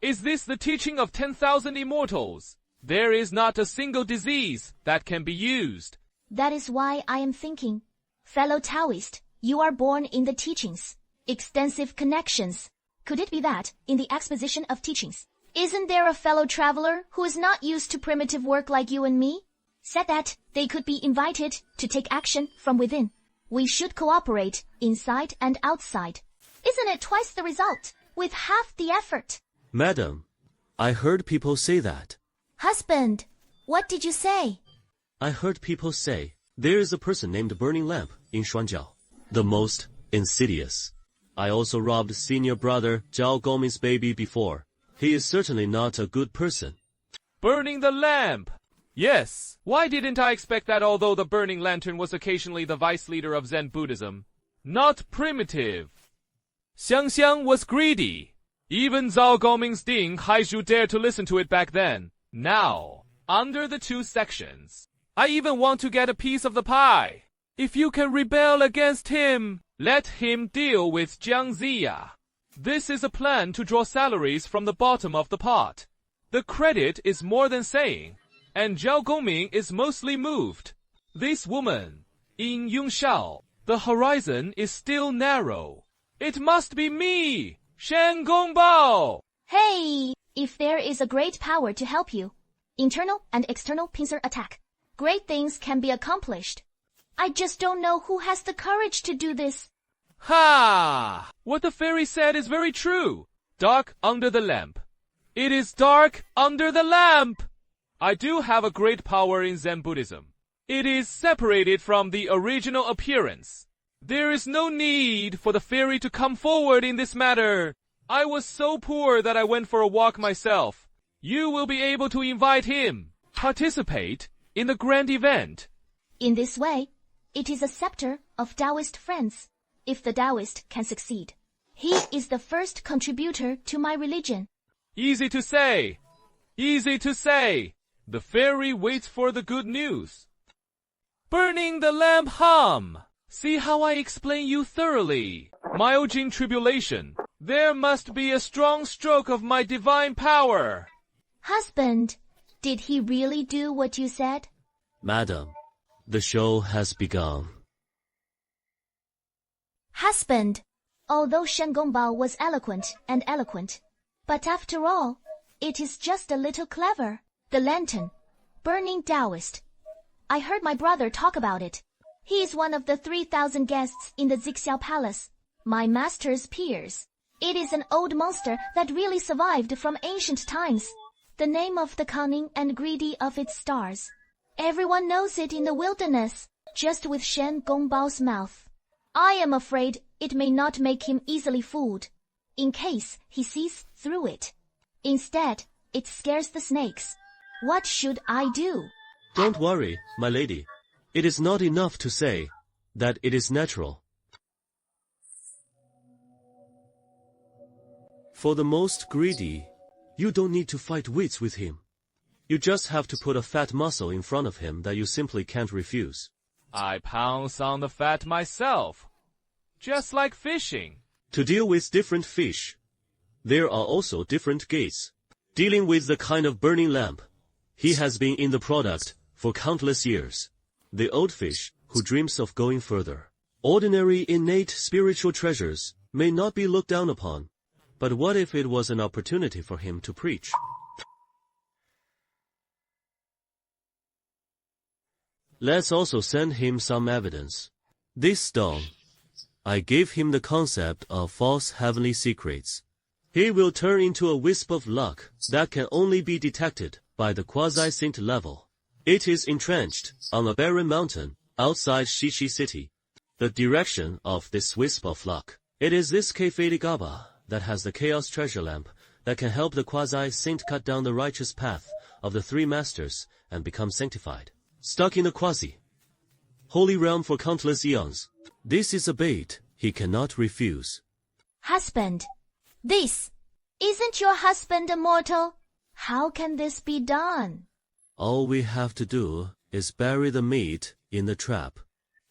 Is this the teaching of 10,000 immortals? There is not a single disease that can be used. That is why I am thinking, fellow Taoist, you are born in the teachings, extensive connections. Could it be that, in the exposition of teachings, isn't there a fellow traveler who is not used to primitive work like you and me? Said that they could be invited to take action from within. We should cooperate inside and outside. Isn't it twice the result, with half the effort? Madam, I heard people say that. Husband, what did you say? I heard people say there is a person named Burning Lamp in Shuanjiao, the most insidious. I also robbed senior brother Zhao Goming's baby before. He is certainly not a good person. Burning the lamp! Yes, why didn't I expect that although the burning lantern was occasionally the vice leader of Zen Buddhism? Not primitive. Xiangxiang was greedy. Even Zhao Goming's Ding Haizhu dared to listen to it back then. Now, under the 2 sections, I even want to get a piece of the pie. If you can rebel against him, let him deal with Jiang Ziya. This is a plan to draw salaries from the bottom of the pot. The credit is more than saying, and Zhao Goming is mostly moved. This woman, in Yongshao, the horizon is still narrow. It must be me, Shen Gongbao. Hey, if there is a great power to help you, internal and external pincer attack, great things can be accomplished. I just don't know who has the courage to do this. Ha! What the fairy said is very true. Dark under the lamp. It is dark under the lamp. I do have a great power in Zen Buddhism. It is separated from the original appearance. There is no need for the fairy to come forward in this matter. I was so poor that I went for a walk myself. You will be able to invite him. Participate in the grand event. In this way, it is a scepter of Taoist friends. If the Taoist can succeed, he is the first contributor to my religion. Easy to say. Easy to say. The fairy waits for the good news. Burning the lamp hum. See how I explain you thoroughly. Myojin tribulation. There must be a strong stroke of my divine power. Husband, did he really do what you said? Madam, the show has begun. Husband, although Shen Gongbao was eloquent, but after all, it is just a little clever. The lantern, burning Taoist. I heard my brother talk about it. He is one of the 3,000 guests in the Zixiao Palace, my master's peers. It is an old monster that really survived from ancient times. The name of the cunning and greedy of its stars. Everyone knows it in the wilderness, just with Shen Gongbao's mouth. I am afraid it may not make him easily fooled, in case he sees through it. Instead, it scares the snakes. What should I do? Don't worry, my lady. It is not enough to say that it is natural. For the most greedy, you don't need to fight wits with him. You just have to put a fat muscle in front of him that you simply can't refuse. I pounce on the fat myself, just like fishing. To deal with different fish, there are also different gates. Dealing with the kind of burning lamp, he has been in the product for countless years. The old fish who dreams of going further. Ordinary innate spiritual treasures may not be looked down upon, but what if it was an opportunity for him to preach? Let's also send him some evidence. This stone, I gave him the concept of false heavenly secrets. He will turn into a wisp of luck that can only be detected by the quasi-saint level. It is entrenched on a barren mountain outside Shichi city. The direction of this wisp of luck. It is this Kefei Gaba that has the chaos treasure lamp that can help the quasi-saint cut down the righteous path of the three masters and become sanctified. Stuck in the quasi-holy realm for countless eons. This is a bait he cannot refuse. Husband, isn't your husband immortal? How can this be done? All we have to do is bury the meat in the trap.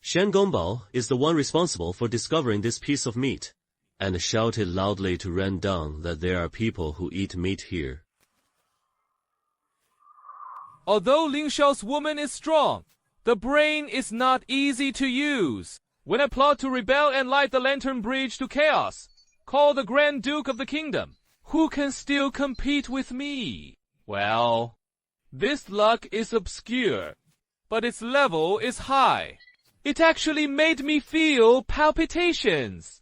Shen Gongbao is the one responsible for discovering this piece of meat, and shouted loudly to Ren Dang that there are people who eat meat here. Although Ling Xiao's woman is strong, the brain is not easy to use. When I plot to rebel and light the lantern bridge to chaos, call the Grand Duke of the Kingdom, who can still compete with me? Well, this luck is obscure, but its level is high. It actually made me feel palpitations.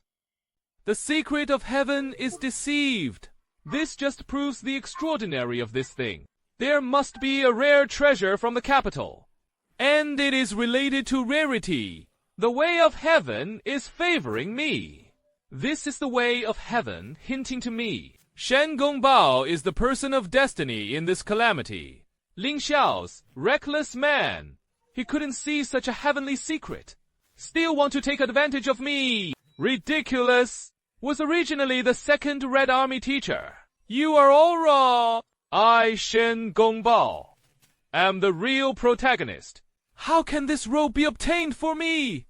The secret of heaven is deceived. This just proves the extraordinary of this thing. There must be a rare treasure from the capital, and it is related to rarity. The way of heaven is favoring me. This is the way of heaven hinting to me. Shen Gongbao is the person of destiny in this calamity. Ling Xiao's reckless man. He couldn't see such a heavenly secret. Still want to take advantage of me. Ridiculous. Was originally the second Red Army teacher. You are all wrong. I, Shen Gongbao, am the real protagonist. How can this robe be obtained for me?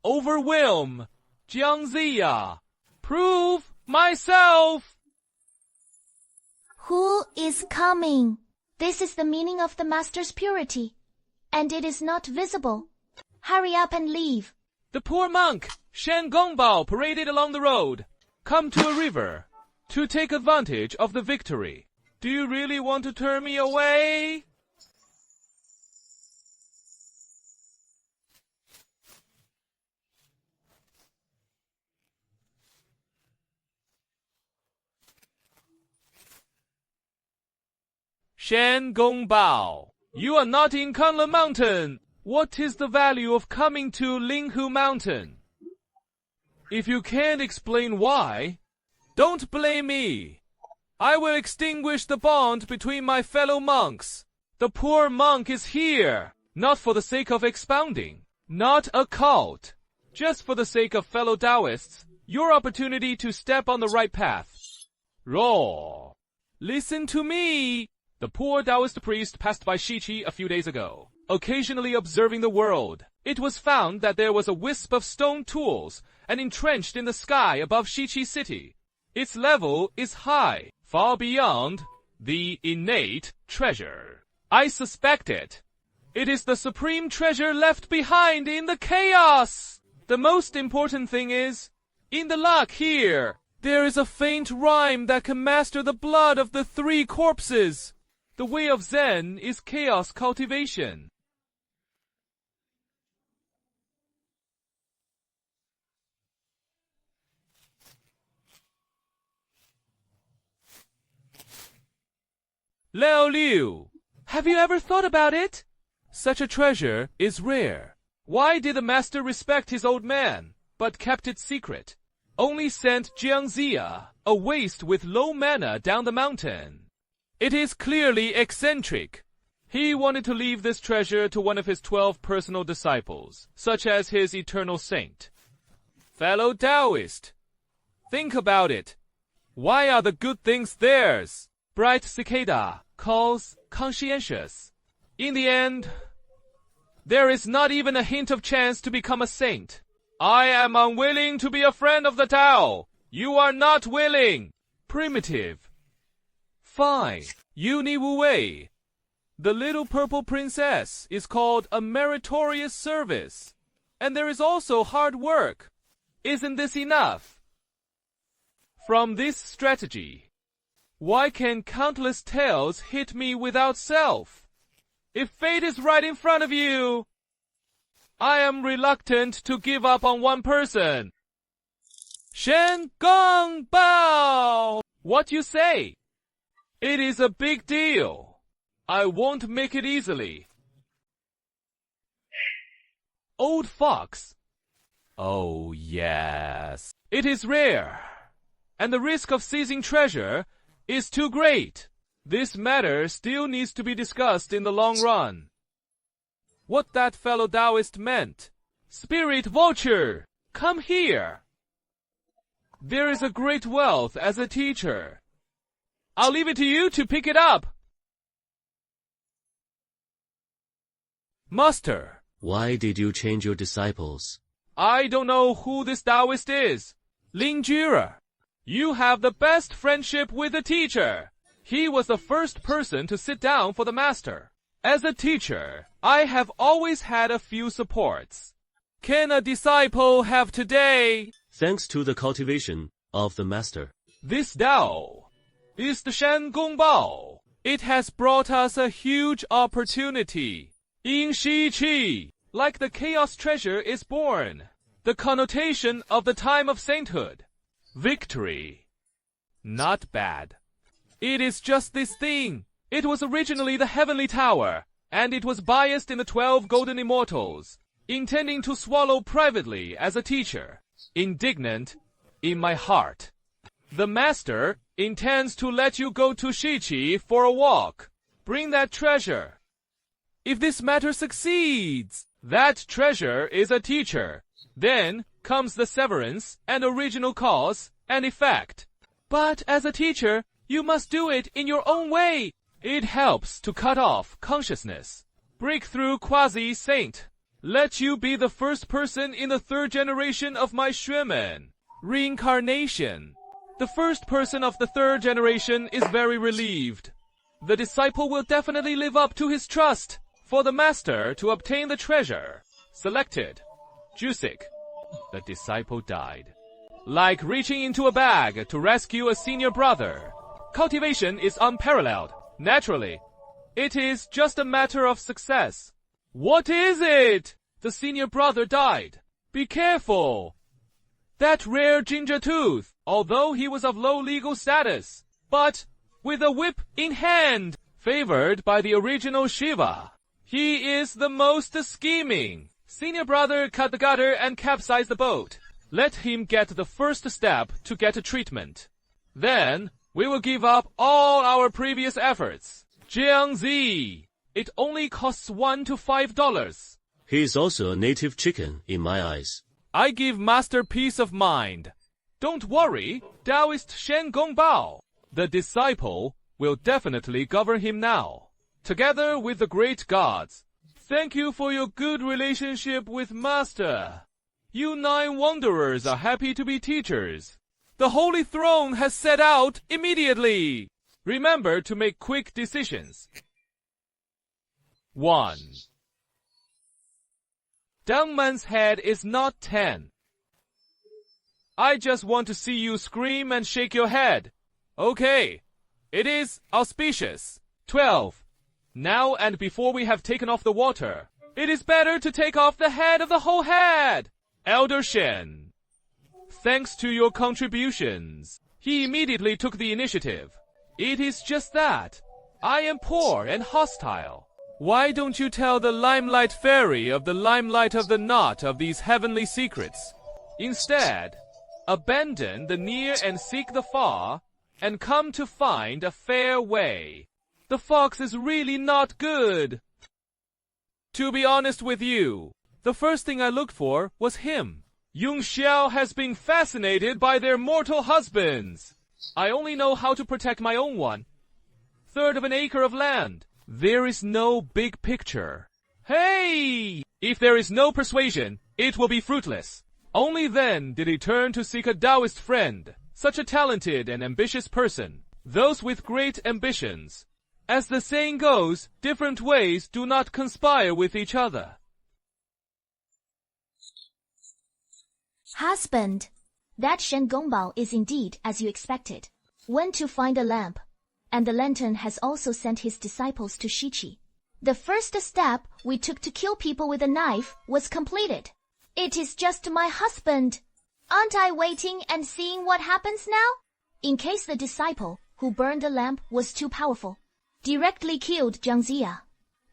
Overwhelm Jiangziya. Prove myself. Who is coming? This is the meaning of the master's purity, and it is not visible. Hurry up and leave. The poor monk, Shen Gongbao, paraded along the road, come to a river, to take advantage of the victory. Do you really want to turn me away? Shen Gongbao, you are not in Kunlun Mountain. What is the value of coming to Linghu Mountain? If you can't explain why, don't blame me. I will extinguish the bond between my fellow monks. The poor monk is here, not for the sake of expounding, not a cult, just for the sake of fellow Taoists, your opportunity to step on the right path. Raw. Listen to me. The poor Taoist priest passed by Shichi a few days ago, occasionally observing the world. It was found that there was a wisp of stone tools and entrenched in the sky above Shichi city. Its level is high, far beyond the innate treasure. I suspect it. It is the supreme treasure left behind in the chaos. The most important thing is, in the luck here, there is a faint rhyme that can master the blood of the three corpses. The way of Zen is chaos cultivation. Liao Liu, have you ever thought about it? Such a treasure is rare. Why did the master respect his old man, but kept it secret? Only sent Jiangziya, a waste with low mana, down the mountain. It is clearly eccentric. He wanted to leave this treasure to one of his 12 personal disciples, such as his eternal saint. Fellow Taoist, think about it. Why are the good things theirs? Bright cicada calls conscientious. In the end, there is not even a hint of chance to become a saint. I am unwilling to be a friend of the Tao. You are not willing. Primitive. Fine. Uni Wu Wei. The little purple princess is called a meritorious service. And there is also hard work. Isn't this enough? From this strategy, why can countless tails hit me without self? If fate is right in front of you, I am reluctant to give up on one person. Shen Gong Bao! What you say? It is a big deal. I won't make it easily. Old fox. Oh yes. It is rare, and the risk of seizing treasure is too great. This matter still needs to be discussed in the long run. What that fellow Taoist meant. Spirit vulture, come here. There is a great wealth as a teacher. I'll leave it to you to pick it up. Master. Why did you change your disciples? I don't know who this Taoist is. Ling Jura. You have the best friendship with the teacher. He was the first person to sit down for the master. As a teacher, I have always had a few supports. Can a disciple have today? Thanks to the cultivation of the master. This Tao is the Shan Gong Bao. It has brought us a huge opportunity. In Shi Qi, like the chaos treasure is born. The connotation of the time of sainthood. Victory. Not bad. It is just this thing. It was originally the heavenly tower, and it was biased in the 12 golden immortals, intending to swallow privately as a teacher. Indignant in my heart. The master intends to let you go to Shiqi for a walk. Bring that treasure. If this matter succeeds, that treasure is a teacher. Then comes the severance and original cause and effect. But as a teacher, you must do it in your own way. It helps to cut off consciousness. Breakthrough quasi-saint. Let you be the first person in the 3rd generation of my Xuemen. Reincarnation. The first person of the 3rd generation is very relieved. The disciple will definitely live up to his trust for the master to obtain the treasure. Selected. Jusik. The disciple died. Like reaching into a bag to rescue a senior brother. Cultivation is unparalleled. Naturally, it is just a matter of success. What is it? The senior brother died. Be careful. That rare ginger tooth, although he was of low legal status, but with a whip in hand, favored by the original Shiva. He is the most scheming. Senior brother cut the gutter and capsized the boat. Let him get the first step to get a treatment. Then, we will give up all our previous efforts. Jiangzi. It only costs $1 to $5. He is also a native chicken in my eyes. I give master peace of mind. Don't worry, Taoist Shen Gong Bao. The disciple will definitely govern him now. Together with the great gods. Thank you for your good relationship with master. You 9 wanderers are happy to be teachers. The Holy Throne has set out immediately. Remember to make quick decisions. 1. Dangman's head is not 10. I just want to see you scream and shake your head. Okay. It is auspicious. 12. Now and before we have taken off the water, it is better to take off the head of the whole head. Elder Shen. Thanks to your contributions. He immediately took the initiative. It is just that. I am poor and hostile. Why don't you tell the limelight fairy of the limelight of the knot of these heavenly secrets? Instead, abandon the near and seek the far, and come to find a fair way. The fox is really not good. To be honest with you, the first thing I looked for was him. Yung Xiao has been fascinated by their mortal husbands. I only know how to protect my own 1/3 of an acre of land. There is no big picture. Hey! If there is no persuasion, it will be fruitless. Only then did he turn to seek a Taoist friend, such a talented and ambitious person. Those with great ambitions. As the saying goes, different ways do not conspire with each other. Husband, that Shen Gongbao is indeed as you expected. Went to find a lamp, and the lantern has also sent his disciples to Shiqi. The first step we took to kill people with a knife was completed. It is just my husband. Aren't I waiting and seeing what happens now? In case the disciple who burned the lamp was too powerful, directly killed Jiang Ziya.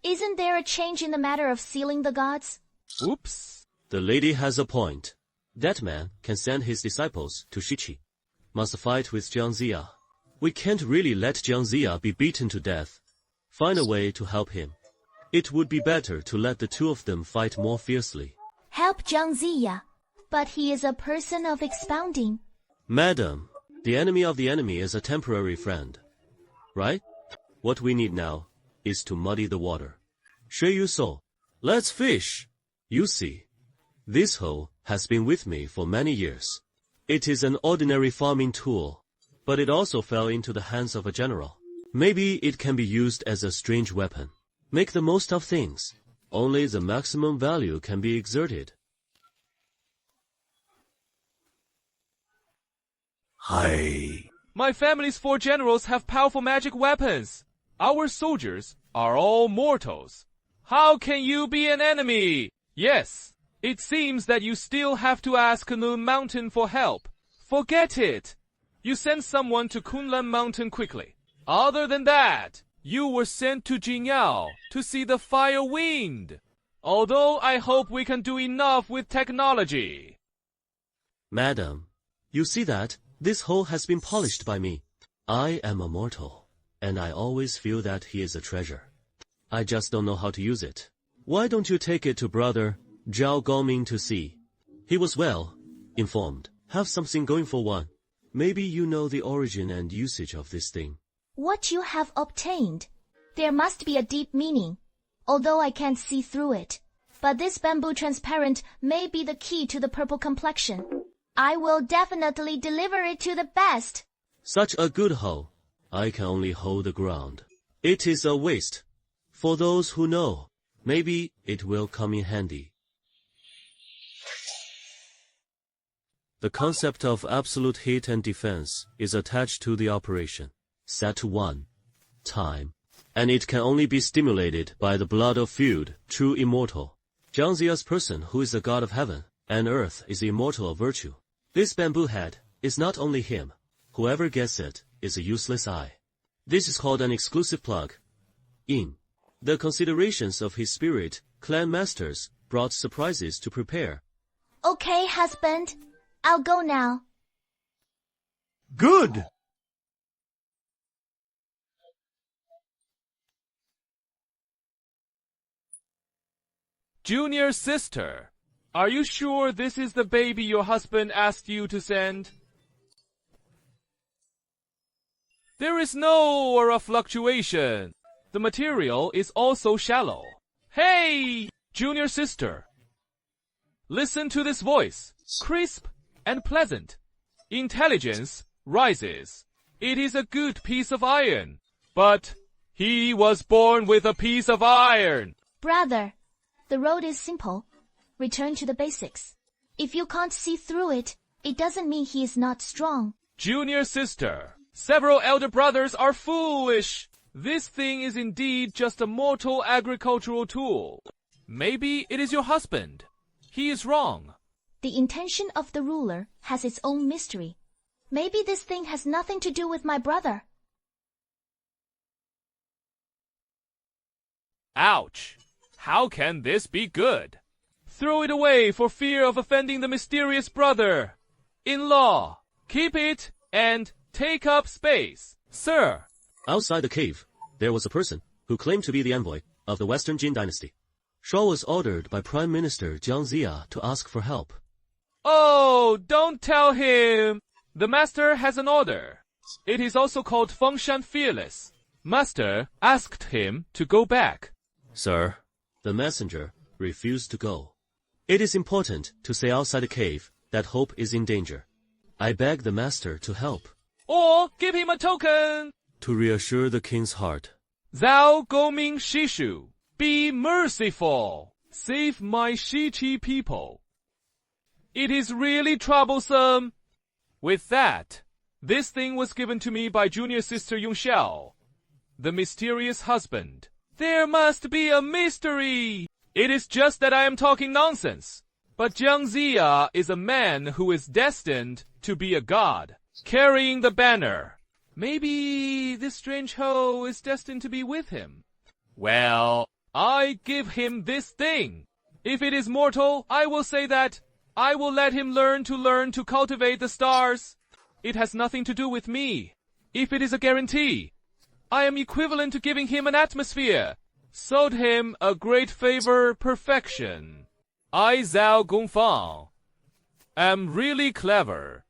Isn't there a change in the matter of sealing the gods? Oops. The lady has a point. That man can send his disciples to Shiqi. Must fight with Jiang Ziya. We can't really let Jiang Ziya be beaten to death. Find a way to help him. It would be better to let the two of them fight more fiercely. Help Jiang Ziya, but he is a person of expounding. Madam, the enemy of the enemy is a temporary friend. Right? What we need now is to muddy the water. Shui Yu So, let's fish. You see, this hoe has been with me for many years. It is an ordinary farming tool, but it also fell into the hands of a general. Maybe it can be used as a strange weapon. Make the most of things. Only the maximum value can be exerted. Hi. My family's 4 generals have powerful magic weapons. Our soldiers are all mortals. How can you be an enemy? Yes, it seems that you still have to ask Kunlun Mountain for help. Forget it. You send someone to Kunlun Mountain quickly. Other than that, you were sent to Jingyao to see the fire wind. Although I hope we can do enough with technology. Madam, you see that this hole has been polished by me. I am a mortal, and I always feel that he is a treasure. I just don't know how to use it. Why don't you take it to brother Zhao Gongming to see? He was well informed. Have something going for one. Maybe you know the origin and usage of this thing. What you have obtained, there must be a deep meaning, although I can't see through it. But this bamboo transparent may be the key to the purple complexion. I will definitely deliver it to the best. Such a good hoe. I can only hold the ground. It is a waste. For those who know, maybe it will come in handy. The concept of absolute heat and defense is attached to the operation. Set to 1. Time. And it can only be stimulated by the blood of feud, true immortal. Jiang Ziya's person who is the god of heaven and earth is the immortal of virtue. This bamboo head is not only him. Whoever gets it is a useless eye. This is called an exclusive plug. In the considerations of his spirit, clan masters brought surprises to prepare. Okay, husband. I'll go now. Good! Junior sister, are you sure this is the baby your husband asked you to send? There is no or a fluctuation. The material is also shallow. Hey, junior sister. Listen to this voice, crisp and pleasant. Intelligence rises. It is a good piece of iron. But he was born with a piece of iron. Brother, the road is simple. Return to the basics. If you can't see through it, it doesn't mean he is not strong. Junior sister, several elder brothers are foolish. This thing is indeed just a mortal agricultural tool. Maybe it is your husband. He is wrong. The intention of the ruler has its own mystery. Maybe this thing has nothing to do with my brother. Ouch! How can this be good? Throw it away for fear of offending the mysterious brother. In-law, keep it and take up space. Sir. Outside the cave, there was a person who claimed to be the envoy of the Western Jin dynasty. Shaw was ordered by Prime Minister Jiang Ziya to ask for help. Oh, don't tell him. The master has an order. It is also called Fengshan Fearless. Master asked him to go back. Sir, the messenger refused to go. It is important to say outside the cave that hope is in danger. I beg the master to help. Or give him a token. To reassure the king's heart. Zhao Goming Shishu, be merciful. Save my Shiqi people. It is really troublesome. With that, this thing was given to me by junior sister Yongxiao, the mysterious husband. There must be a mystery. It is just that I am talking nonsense. But Jiang Ziya is a man who is destined to be a god, carrying the banner. Maybe this strange hoe is destined to be with him. Well, I give him this thing. If it is mortal, I will say that I will let him learn to cultivate the stars. It has nothing to do with me. If it is a guarantee, I am equivalent to giving him an atmosphere. Sold him a great favor, perfection. I, Zhao Gongfang, am really clever.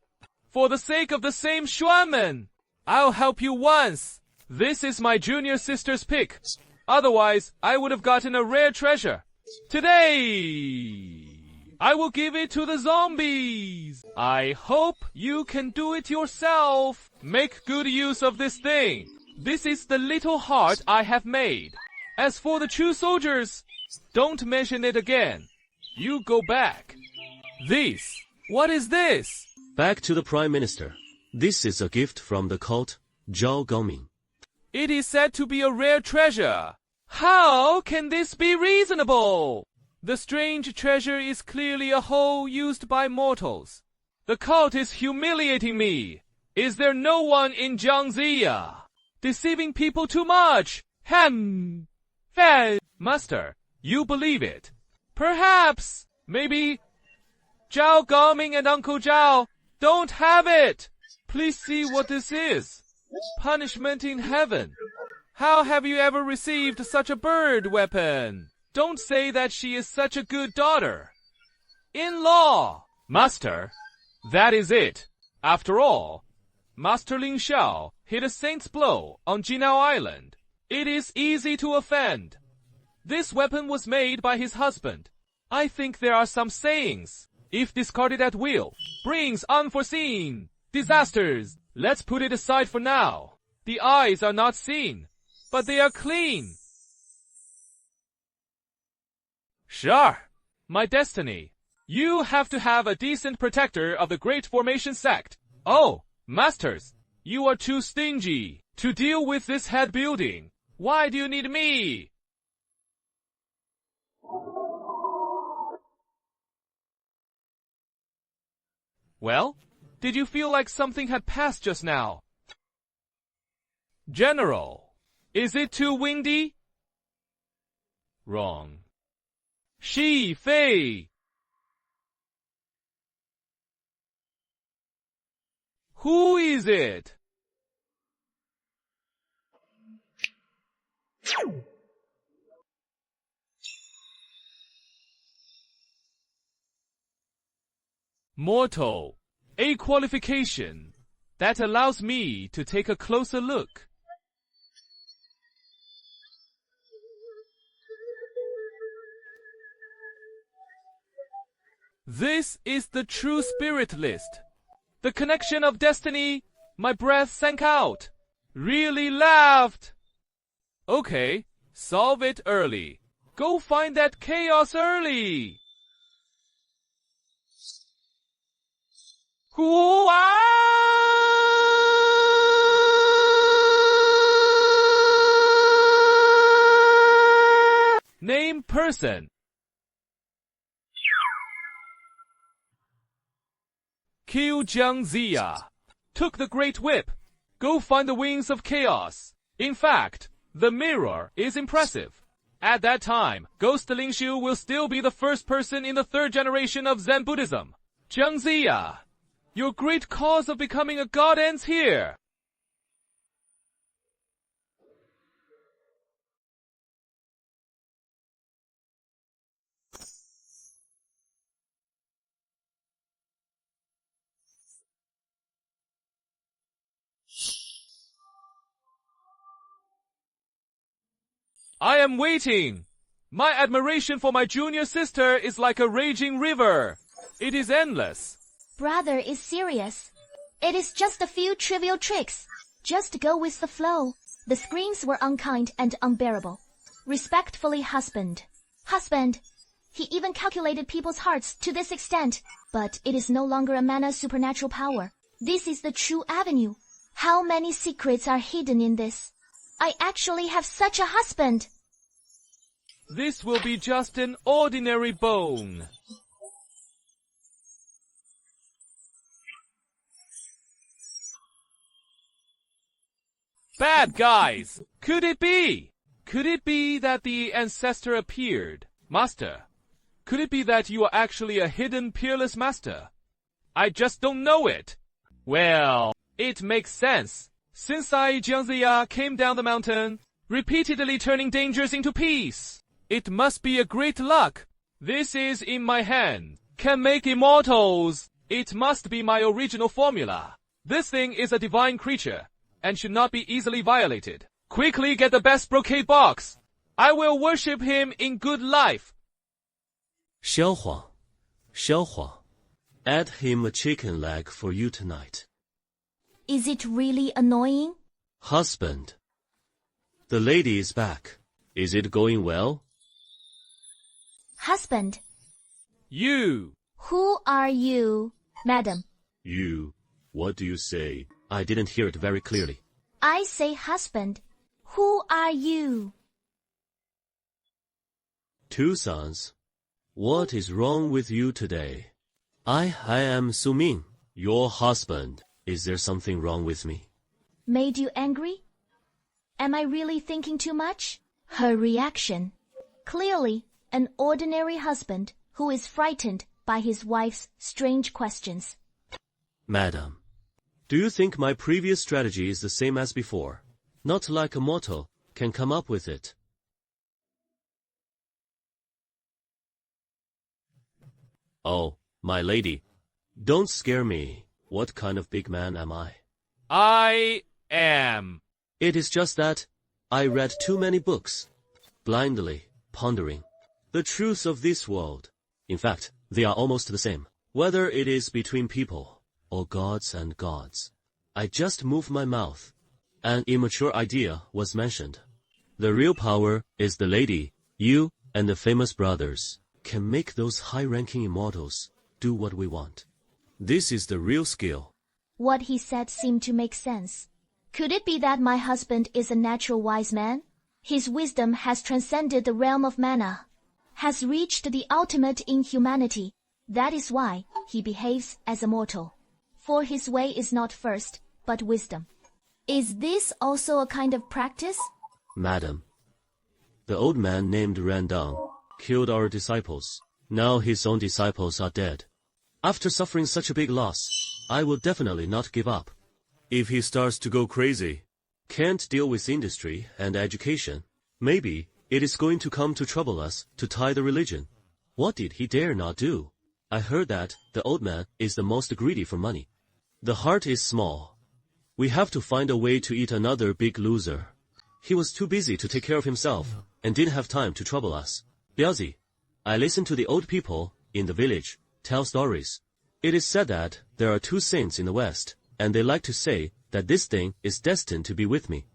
For the sake of the same Xuanmen, I'll help you once. This is my junior sister's pick. Otherwise, I would have gotten a rare treasure. Today, I will give it to the zombies. I hope you can do it yourself. Make good use of this thing. This is the little heart I have made. As for the true soldiers, don't mention it again. You go back. This. What is this? Back to the Prime Minister. This is a gift from the cult Zhao Goming. It is said to be a rare treasure. How can this be reasonable? The strange treasure is clearly a hoe used by mortals. The cult is humiliating me. Is there no one in Jiangziya? Deceiving people too much. Master, you believe it. Perhaps, maybe, Zhao Goming and Uncle Zhao don't have it. Please see what this is. Punishment in heaven. How have you ever received such a bird weapon? Don't say that she is such a good daughter. In-law. Master, that is it. After all, Master Ling Xiao hit a saint's blow on Jinao Island. It is easy to offend. This weapon was made by his husband. I think there are some sayings, if discarded at will, brings unforeseen disasters. Let's put it aside for now. The eyes are not seen, but they are clean. Sure, my destiny. You have to have a decent protector of the Great Formation sect. Oh, masters, you are too stingy to deal with this head building. Why do you need me? Well, did you feel like something had passed just now? General, is it too windy? Wrong. Shi Fei. Who is it? Mortal, a qualification that allows me to take a closer look. This is the true spirit list. The connection of destiny, my breath sank out. Really laughed. Okay, solve it early. Go find that chaos early. Name person. Kill Jiang Ziya. Took the Great Whip. Go find the wings of chaos. In fact, the mirror is impressive. At that time, Ghost Ling Xiu will still be the first person in the third generation of Zen Buddhism. Jiang Ziya, your great cause of becoming a god ends here. I am waiting. My admiration for my junior sister is like a raging river. It is endless. Brother is serious. It is just a few trivial tricks. Just go with the flow. The screams were unkind and unbearable. Respectfully, husband. Husband. He even calculated people's hearts to this extent. But it is no longer a man's supernatural power. This is the true avenue. How many secrets are hidden in this? I actually have such a husband. This will be just an ordinary bone. Bad guys! Could it be? Could it be that the ancestor appeared? Master, could it be that you are actually a hidden peerless master? I just don't know it. Well, it makes sense. Since Jiangziya came down the mountain, repeatedly turning dangers into peace. It must be a great luck. This is in my hand. Can make immortals. It must be my original formula. This thing is a divine creature and should not be easily violated. Quickly get the best brocade box. I will worship him in good life. 萧皇, add him a chicken leg for you tonight. Is it really annoying? Husband, the lady is back. Is it going well? Husband. You. Who are you, madam? You. What do you say? I didn't hear it very clearly. I say husband. Who are you? Two sons. What is wrong with you today? I am Su Ming, your husband. Is there something wrong with me? Made you angry? Am I really thinking too much? Her reaction. Clearly, an ordinary husband who is frightened by his wife's strange questions. Madam, do you think my previous strategy is the same as before? Not like a mortal can come up with it. Oh, my lady, don't scare me. What kind of big man am I? I am. It is just that I read too many books, blindly pondering the truths of this world. In fact, they are almost the same, whether it is between people or gods and gods. I just moved my mouth. An immature idea was mentioned. The real power is the lady. You and the famous brothers can make those high-ranking immortals do what we want. This is the real skill. What he said seemed to make sense. Could it be that my husband is a natural wise man? His wisdom has transcended the realm of mana, has reached the ultimate in humanity. That is why he behaves as a mortal. For his way is not first, but wisdom. Is this also a kind of practice? Madam, the old man named Randang killed our disciples. Now his own disciples are dead. After suffering such a big loss, I will definitely not give up. If he starts to go crazy, can't deal with industry and education, maybe it is going to come to trouble us to tie the religion. What did he dare not do? I heard that the old man is the most greedy for money. The heart is small. We have to find a way to eat another big loser. He was too busy to take care of himself and didn't have time to trouble us. Biazi, I listen to the old people in the village tell stories. It is said that there are two saints in the West, and they like to say that this thing is destined to be with me.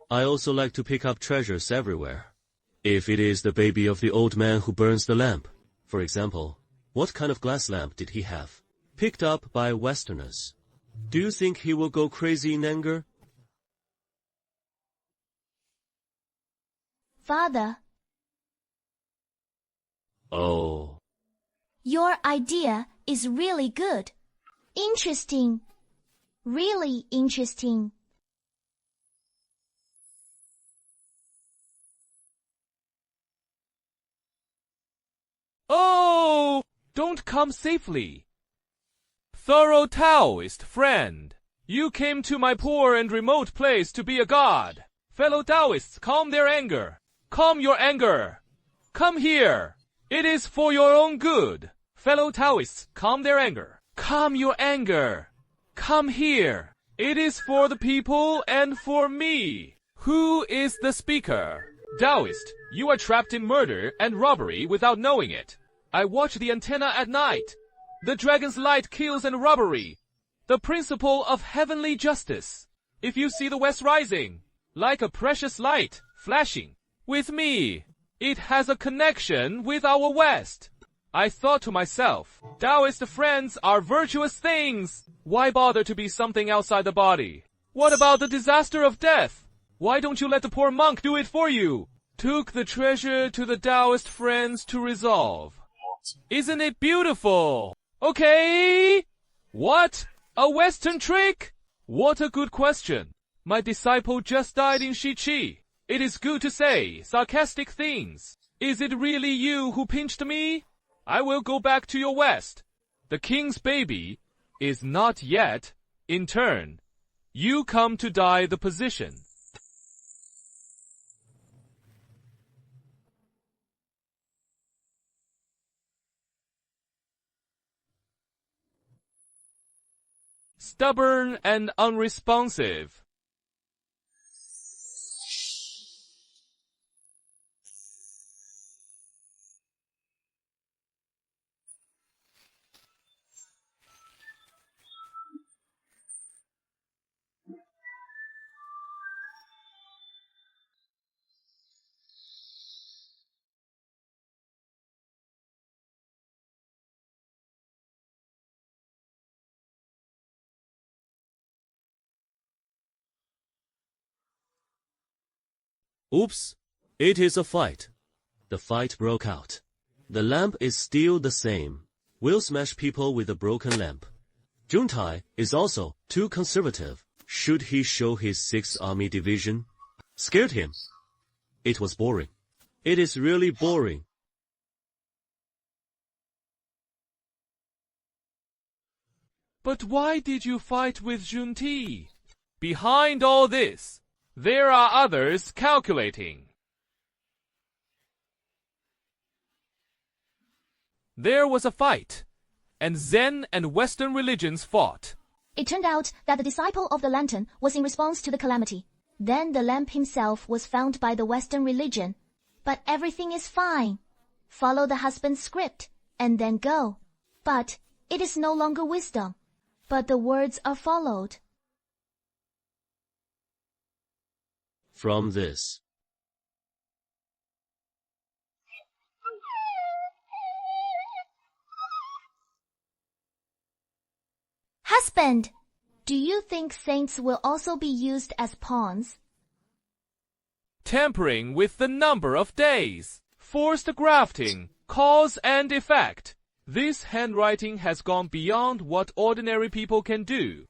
I also like to pick up treasures everywhere. If it is the baby of the old man who burns the lamp, for example, what kind of glass lamp did he have? Picked up by Westerners. Do you think he will go crazy in anger? Father. Oh. Your idea is really good. Interesting. Really interesting. Oh, don't come safely. Thorough Taoist friend, you came to my poor and remote place to be a god. Fellow Taoists, calm their anger. Calm your anger. Come here. It is for your own good. Fellow Taoists, calm their anger. Calm your anger. Come here. It is for the people and for me. Who is the speaker? Taoist, you are trapped in murder and robbery without knowing it. I watch the antenna at night. The dragon's light kills and robbery. The principle of heavenly justice. If you see the west rising, like a precious light, flashing, with me, it has a connection with our west. I thought to myself, Taoist friends are virtuous things. Why bother to be something outside the body? What about the disaster of death? Why don't you let the poor monk do it for you? Took the treasure to the Taoist friends to resolve. Isn't it beautiful? Okay. What? A Western trick? What a good question. My disciple just died in Shichi. It is good to say sarcastic things. Is it really you who pinched me? I will go back to your west. The king's baby is not yet in turn. You come to die the position. Stubborn and unresponsive. Oops, it is a fight. The fight broke out. The lamp is still the same. We'll smash people with a broken lamp. Juntai is also too conservative. Should he show his 6th Army Division? Scared him. It was boring. It is really boring. But why did you fight with Junti? Behind all this, there are others calculating. There was a fight, and Zen and Western religions fought. It turned out that the disciple of the lantern was in response to the calamity. Then the lamp himself was found by the Western religion. But everything is fine. Follow the husband's script, and then go. But it is no longer wisdom, but the words are followed. From this. Husband, do you think saints will also be used as pawns? Tampering with the number of days. Forced grafting. Cause and effect. This handwriting has gone beyond what ordinary people can do.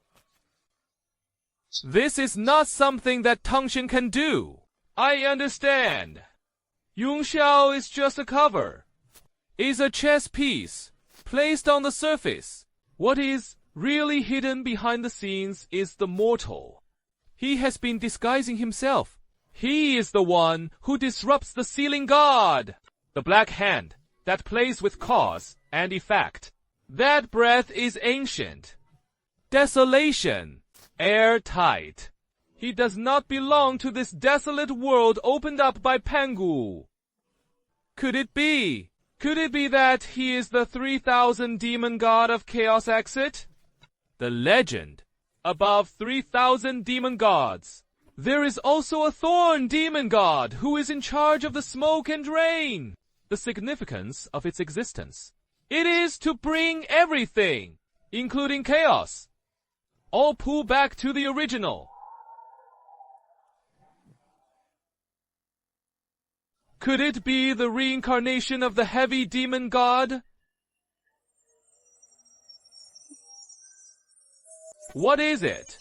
This is not something that Tangshan can do. I understand. Yongxiao is just a cover. Is a chess piece placed on the surface. What is really hidden behind the scenes is the mortal. He has been disguising himself. He is the one who disrupts the sealing god. The black hand that plays with cause and effect. That breath is ancient. Desolation. Airtight. He does not belong to this desolate world opened up by Pangu. Could it be? Could it be that he is the 3,000 demon god of chaos exit? The legend above 3,000 demon gods. There is also a thorn demon god who is in charge of the smoke and rain. The significance of its existence. It is to bring everything, including chaos. All pull back to the original. Could it be the reincarnation of the heavy demon god? What is it?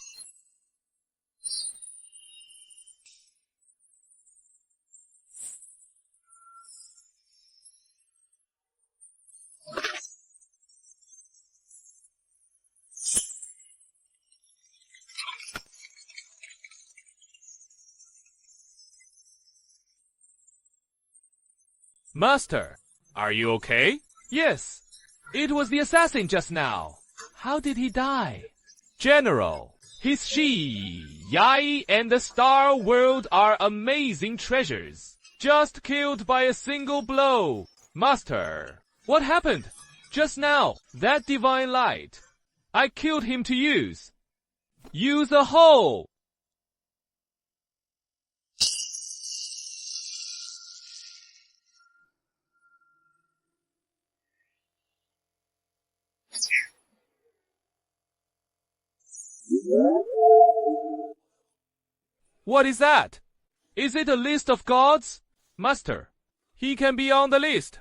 Master, are you okay? Yes, it was the assassin just now. How did he die? General, his Shi, Yai, and the Star World are amazing treasures. Just killed by a single blow. Master, what happened? Just now, that divine light. I killed him to use. Use a hole. What is that? Is it a list of gods? Master, he can be on the list.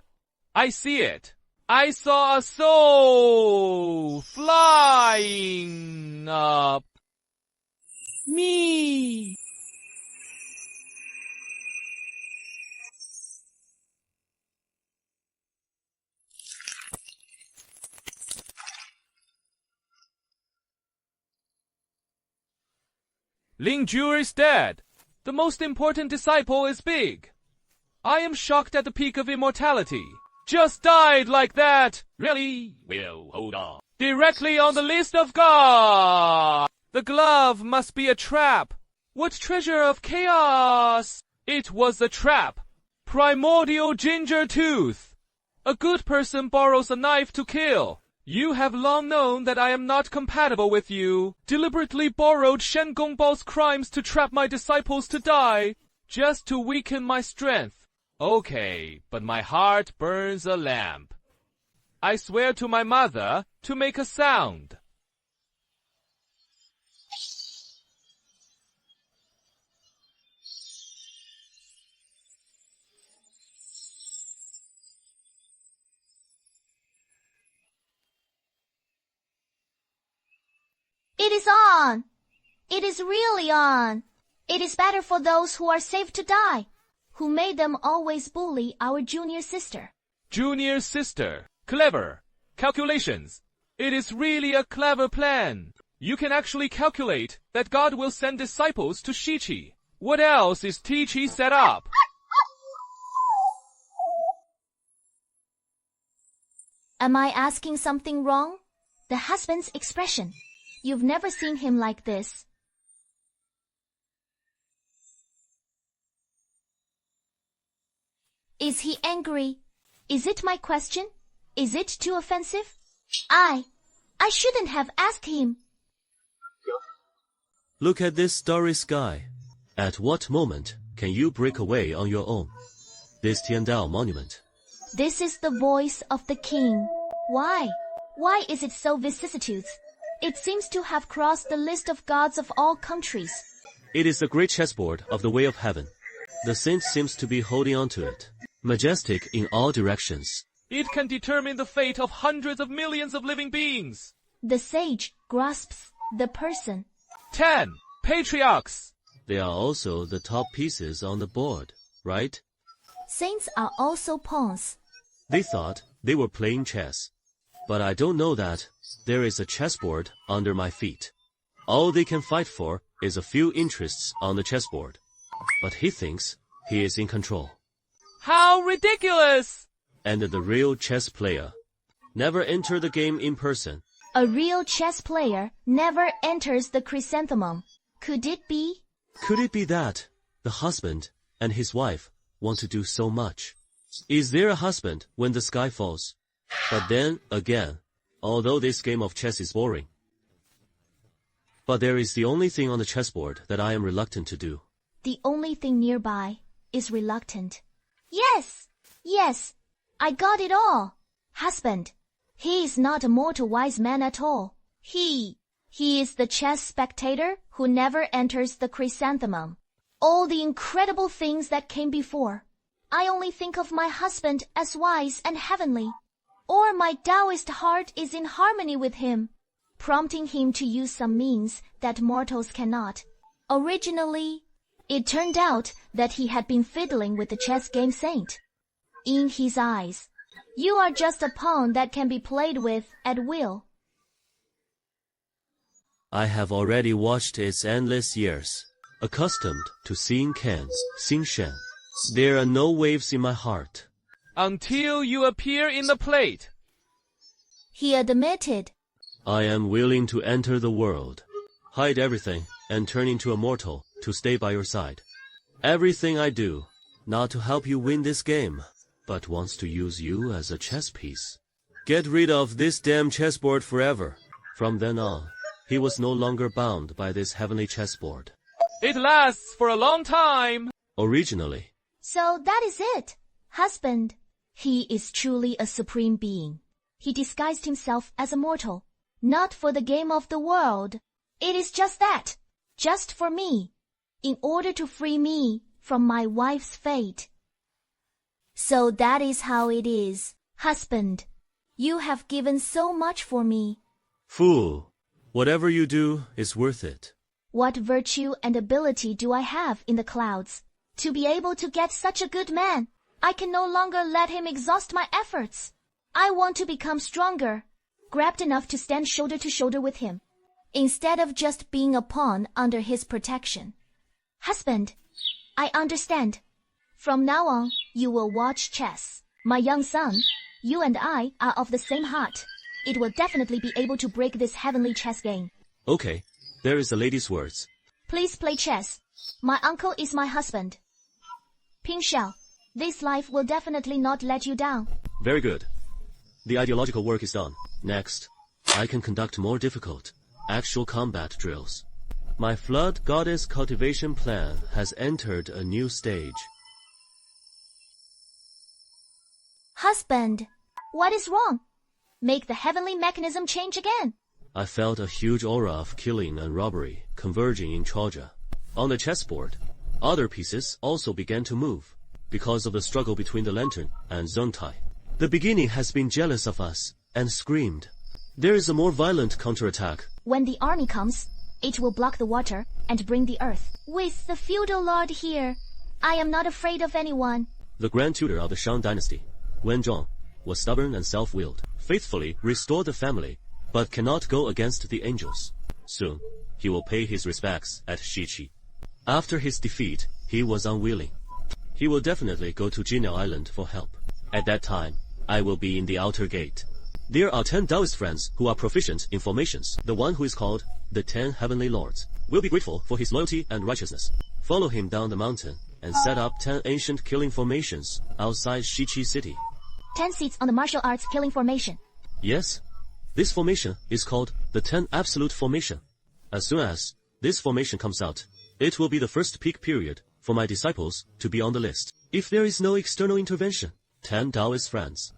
I see it. I saw a soul flying up. Me. Ling Ju is dead. The most important disciple is big. I am shocked at the peak of immortality. Just died like that. Really? Well, hold on. Directly on the list of God. The glove must be a trap. What treasure of chaos? It was a trap. Primordial ginger tooth. A good person borrows a knife to kill. You have long known that I am not compatible with you. Deliberately borrowed Shen Gongbao's crimes to trap my disciples to die, just to weaken my strength. Okay, but my heart burns a lamp. I swear to my mother to make a sound. It is on. It is really on. It is better for those who are safe to die. Who made them always bully our junior sister? Junior sister. Clever. Calculations. It is really a clever plan. You can actually calculate that God will send disciples to Shichi. What else is Tichi set up? Am I asking something wrong? The husband's expression. You've never seen him like this. Is he angry? Is it my question? Is it too offensive? I shouldn't have asked him. Look at this starry sky. At what moment can you break away on your own? This Tiandao monument. This is the voice of the king. Why? Why is it so vicissitudes? It seems to have crossed the list of gods of all countries. It is the great chessboard of the way of heaven. The saint seems to be holding on to it, majestic in all directions. It can determine the fate of hundreds of millions of living beings. The sage grasps the person. 10 patriarchs. They are also the top pieces on the board, right? Saints are also pawns. They thought they were playing chess. But I don't know that there is a chessboard under my feet. All they can fight for is a few interests on the chessboard. But he thinks he is in control. How ridiculous! And the real chess player never enter the game in person. A real chess player never enters the chrysanthemum. Could it be? Could it be that the husband and his wife want to do so much? Is there a husband when the sky falls? But then, again, although this game of chess is boring, but there is the only thing on the chessboard that I am reluctant to do. The only thing nearby is reluctant. Yes, yes, I got it all. Husband, he is not a mortal wise man at all. He is the chess spectator who never enters the chrysanthemum. All the incredible things that came before. I only think of my husband as wise and heavenly. Or my Taoist heart is in harmony with him, prompting him to use some means that mortals cannot. Originally, it turned out that he had been fiddling with the chess game saint. In his eyes, you are just a pawn that can be played with at will. I have already watched its endless years, accustomed to seeing Ken, Xing Shen. There are no waves in my heart. Until you appear in the plate. He admitted. I am willing to enter the world, hide everything, and turn into a mortal to stay by your side. Everything I do, not to help you win this game, but wants to use you as a chess piece. Get rid of this damn chessboard forever. From then on, he was no longer bound by this heavenly chessboard. It lasts for a long time. Originally. So that is it, husband. He is truly a supreme being. He disguised himself as a mortal, not for the game of the world. It is just that, just for me, in order to free me from my wife's fate. So that is how it is, husband. You have given so much for me. Fool, whatever you do is worth it. What virtue and ability do I have in the clouds to be able to get such a good man? I can no longer let him exhaust my efforts. I want to become stronger, grabbed enough to stand shoulder to shoulder with him, instead of just being a pawn under his protection. Husband, I understand. From now on, you will watch chess. My young son, you and I are of the same heart. It will definitely be able to break this heavenly chess game. Okay, there is a lady's words. Please play chess. My uncle is my husband. Ping Xiao, this life will definitely not let you down. Very good. The ideological work is done. Next, I can conduct more difficult, actual combat drills. My flood goddess cultivation plan has entered a new stage. Husband, what is wrong? Make the heavenly mechanism change again. I felt a huge aura of killing and robbery converging in Chaoja. On the chessboard, other pieces also began to move, because of the struggle between the lantern and Zhengtai. The beginning has been jealous of us, and screamed. There is a more violent counterattack. When the army comes, it will block the water and bring the earth. With the feudal lord here, I am not afraid of anyone. The grand tutor of the Shang dynasty, Wen Zhong, was stubborn and self-willed, faithfully restored the family, but cannot go against the angels. Soon, he will pay his respects at Shiqi. After his defeat, he was unwilling. He will definitely go to Jinao Island for help. At that time, I will be in the outer gate. There are 10 Taoist friends who are proficient in formations. The one who is called the 10 Heavenly Lords will be grateful for his loyalty and righteousness. Follow him down the mountain and set up 10 ancient killing formations outside Shiqi City. 10 seats on the martial arts killing formation. Yes, this formation is called the 10 Absolute Formation. As soon as this formation comes out, it will be the first peak period for my disciples to be on the list. If there is no external intervention, 10 Taoist friends.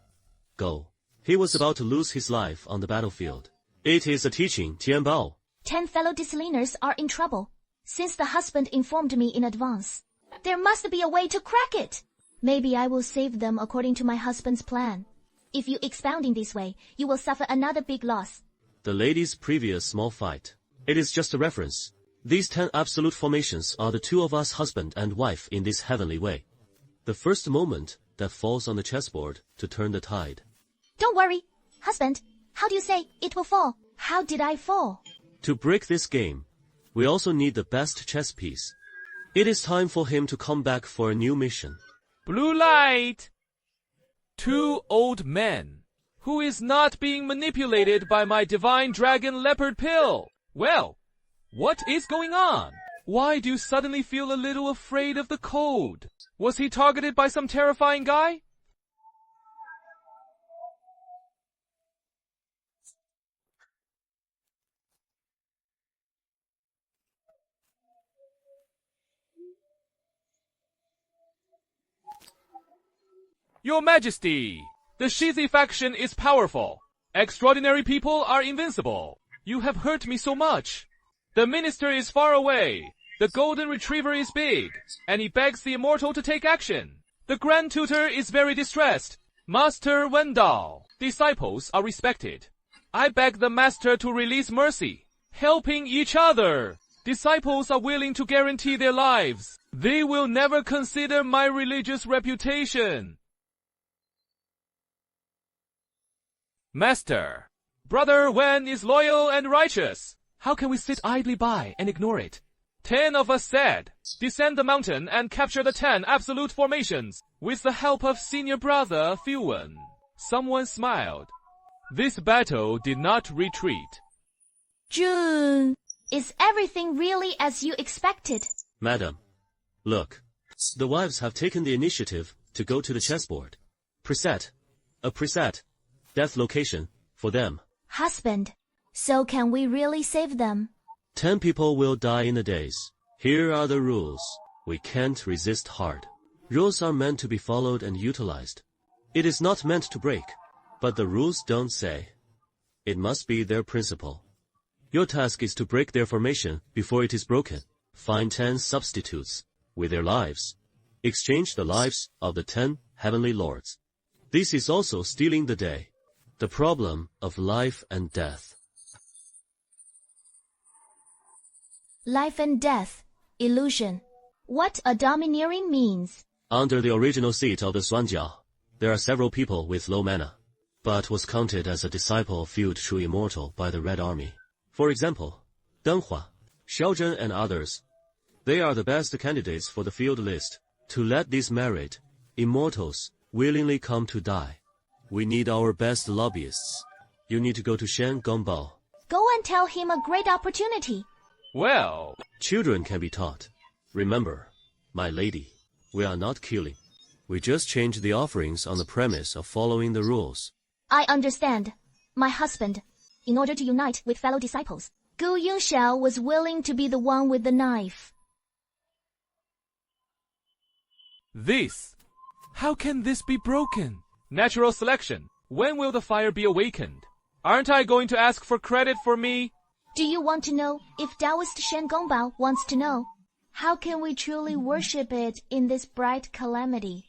Go. He was about to lose his life on the battlefield. It is a teaching, Tianbao. 10 fellow discipliners are in trouble, since the husband informed me in advance. There must be a way to crack it. Maybe I will save them according to my husband's plan. If you expound in this way, you will suffer another big loss. The lady's previous small fight. It is just a reference. These 10 absolute formations are the two of us husband and wife in this heavenly way. The first moment that falls on the chessboard to turn the tide. Don't worry, husband. How do you say it will fall? How did I fall? To break this game, we also need the best chess piece. It is time for him to come back for a new mission. Blue light. 2 old men. Who is not being manipulated by my divine dragon leopard pill? Well, what is going on? Why do you suddenly feel a little afraid of the cold? Was he targeted by some terrifying guy? Your Majesty, the Shizi faction is powerful. Extraordinary people are invincible. You have hurt me so much. The minister is far away. The golden retriever is big, and he begs the immortal to take action. The grand tutor is very distressed. Master Wendao. Disciples are respected. I beg the master to release mercy. Helping each other. Disciples are willing to guarantee their lives. They will never consider my religious reputation. Master, Brother Wen is loyal and righteous. How can we sit idly by and ignore it? 10 of us said, descend the mountain and capture the 10 absolute formations with the help of senior brother Fuwen. Someone smiled. This battle did not retreat. June, is everything really as you expected? Madam, look, The wives have taken the initiative to go to the chessboard. Preset. A preset. Death location. For them. Husband. So can we really save them? 10 people will die in the days. Here are the rules. We can't resist hard. Rules are meant to be followed and utilized. It is not meant to break. But the rules don't say. It must be their principle. Your task is to break their formation before it is broken. Find 10 substitutes with their lives. Exchange the lives of the 10 heavenly lords. This is also stealing the day. The problem of life and death. Life and death. Illusion. What a domineering means. Under the original seat of the Suanjiao, there are several people with low mana, but was counted as a disciple of field true immortal by the Red Army. For example, Deng Hua, Xiaozhen and others. They are the best candidates for the field list. To let these merit immortals willingly come to die. We need our best lobbyists. You need to go to Shen Gongbao. Go and tell him a great opportunity. Well, Children can be taught. Remember, my lady, we are not killing. We just change the offerings on the premise of following the rules. I understand. My husband, in order to unite with fellow disciples, Gu Yingxiao was willing to be the one with the knife. this. How can this be broken? Natural selection. When will the fire be awakened? Aren't I going to ask for credit for me? Do you want to know if Taoist Shen Gongbao wants to know? How can we truly worship it in this bright calamity?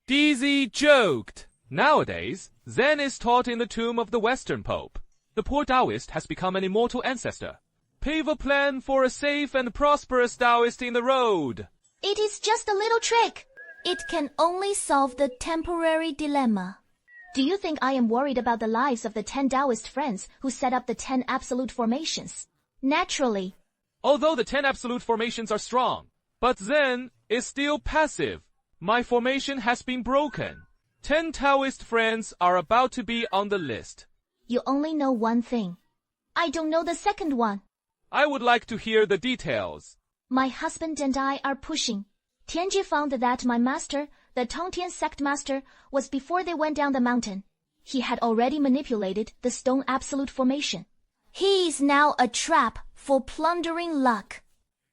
DZ joked. Nowadays, Zen is taught in the tomb of the Western Pope. The poor Taoist has become an immortal ancestor. Pave a plan for a safe and prosperous Taoist in the road. It is just a little trick. It can only solve the temporary dilemma. Do you think I am worried about the lives of the 10 Taoist friends who set up the 10 absolute formations? Naturally. Although the 10 absolute formations are strong, but Zen is still passive. My formation has been broken. 10 Taoist friends are about to be on the list. You only know one thing. I don't know the second one. I would like to hear the details. My husband and I are pushing. Tianji found that my master, the Tongtian sect master, was before they went down the mountain. He had already manipulated the stone absolute formation. He is now a trap for plundering luck.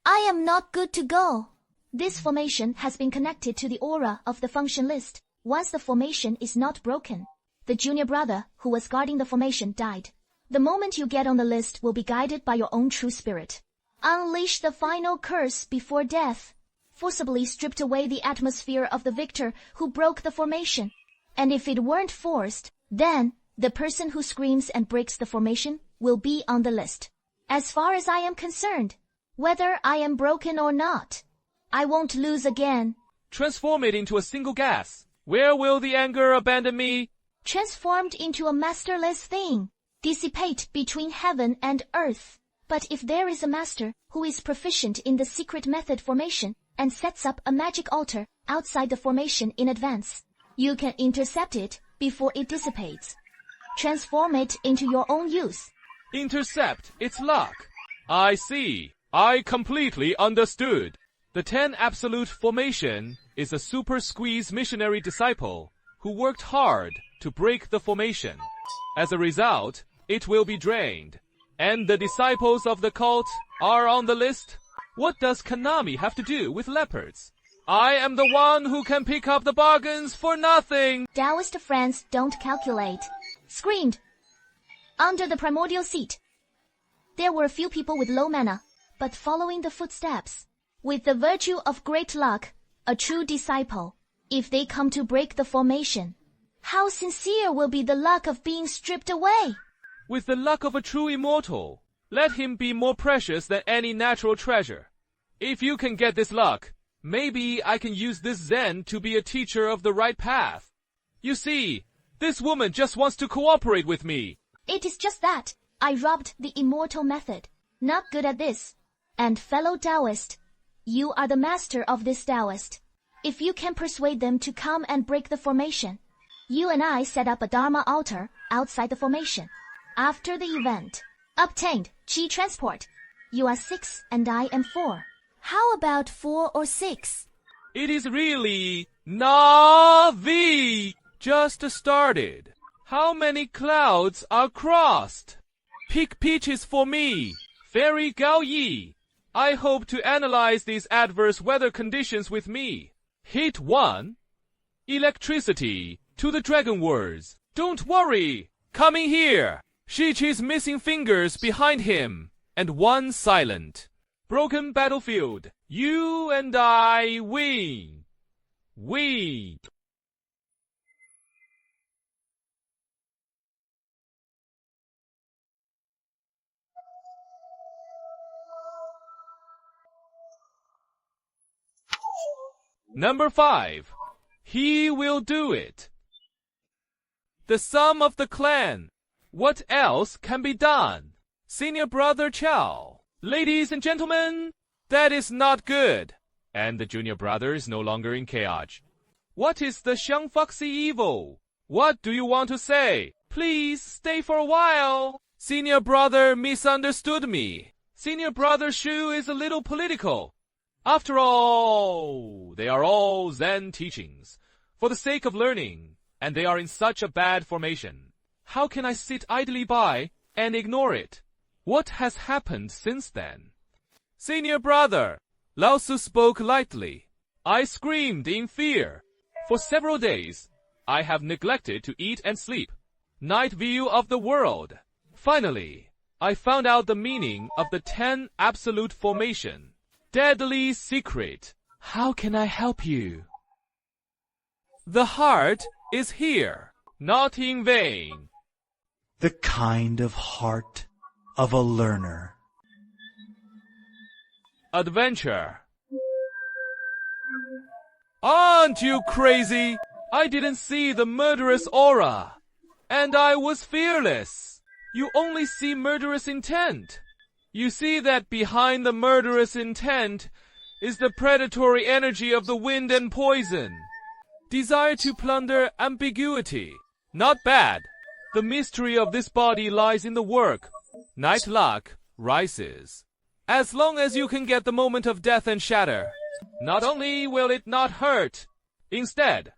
I am not good to go. This formation has been connected to the aura of the function list. Once the formation is not broken, the junior brother who was guarding the formation died. The moment you get on the list will be guided by your own true spirit. Unleash the final curse before death. Forcibly stripped away the atmosphere of the victor who broke the formation. And if it weren't forced, then the person who screams and breaks the formation will be on the list. As far as I am concerned, whether I am broken or not, I won't lose again. Transform it into a single gas. Where will the anger abandon me? Transformed into a masterless thing. Dissipate between heaven and earth. But if there is a master who is proficient in the secret method formation and sets up a magic altar outside the formation in advance, you can intercept it before it dissipates. Transform it into your own use. Intercept its luck. I see. I completely understood. The 10 absolute formation is a super squeeze missionary disciple who worked hard to break the formation. As a result, it will be drained. And the disciples of the cult are on the list? What does Kanami have to do with leopards? I am the one who can pick up the bargains for nothing. Taoist friends don't calculate. Screamed. Under the primordial seat. There were a few people with low mana, but following the footsteps. With the virtue of great luck, a true disciple, if they come to break the formation, how sincere will be the luck of being stripped away? With the luck of a true immortal, let him be more precious than any natural treasure. If you can get this luck, maybe I can use this Zen to be a teacher of the right path. You see, this woman just wants to cooperate with me. It is just that. I robbed the immortal method. Not good at this. And fellow Taoist, you are the master of this Taoist. If you can persuade them to come and break the formation, you and I set up a Dharma altar outside the formation. After the event, obtained Qi transport. You are 6 and I am 4. How about 4 or 6? It is really Navi. Just started. How many clouds are crossed? Pick peaches for me. Fairy Gao Yi. I hope to analyze these adverse weather conditions with me. Hit 1. Electricity to the dragon words. Don't worry. Coming here. Shichi's missing fingers behind him. And 1 silent. Broken battlefield. You and I win. Win. Number 5. He will do it. The sum of the clan. What else can be done? Senior brother Chow. Ladies and gentlemen, that is not good. And the junior brother is no longer in chaos. What is the Xiang Foxy evil? What do you want to say? Please stay for a while. Senior brother misunderstood me. Senior brother Shu is a little political. After all, they are all Zen teachings, for the sake of learning, and they are in such a bad formation. How can I sit idly by and ignore it? What has happened since then? Senior brother, Lao Tzu spoke lightly. I screamed in fear. For several days, I have neglected to eat and sleep. Night view of the world. Finally, I found out the meaning of the 10 absolute formation. Deadly secret. How can I help you? The heart is here, not in vain. The kind of heart of a learner. Adventure. Aren't you crazy? I didn't see the murderous aura, and I was fearless. You only see murderous intent. You see that behind the murderous intent is the predatory energy of the wind and poison. Desire to plunder ambiguity. Not bad. The mystery of this body lies in the work. Night luck rises. As long as you can get the moment of death and shatter, not only will it not hurt, instead,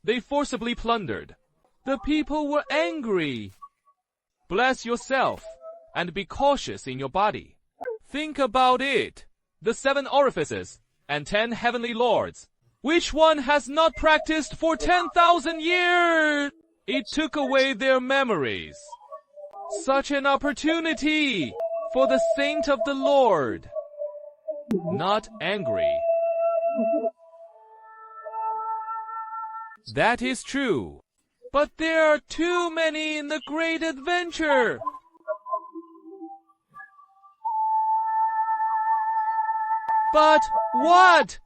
they forcibly plundered. The people were angry. Bless yourself. And be cautious in your body. Think about it. The 7 orifices and 10 heavenly lords. Which one has not practiced for 10,000 years? It took away their memories. Such an opportunity for the saint of the Lord. Not angry. That is true. But there are too many in the great adventure. But what?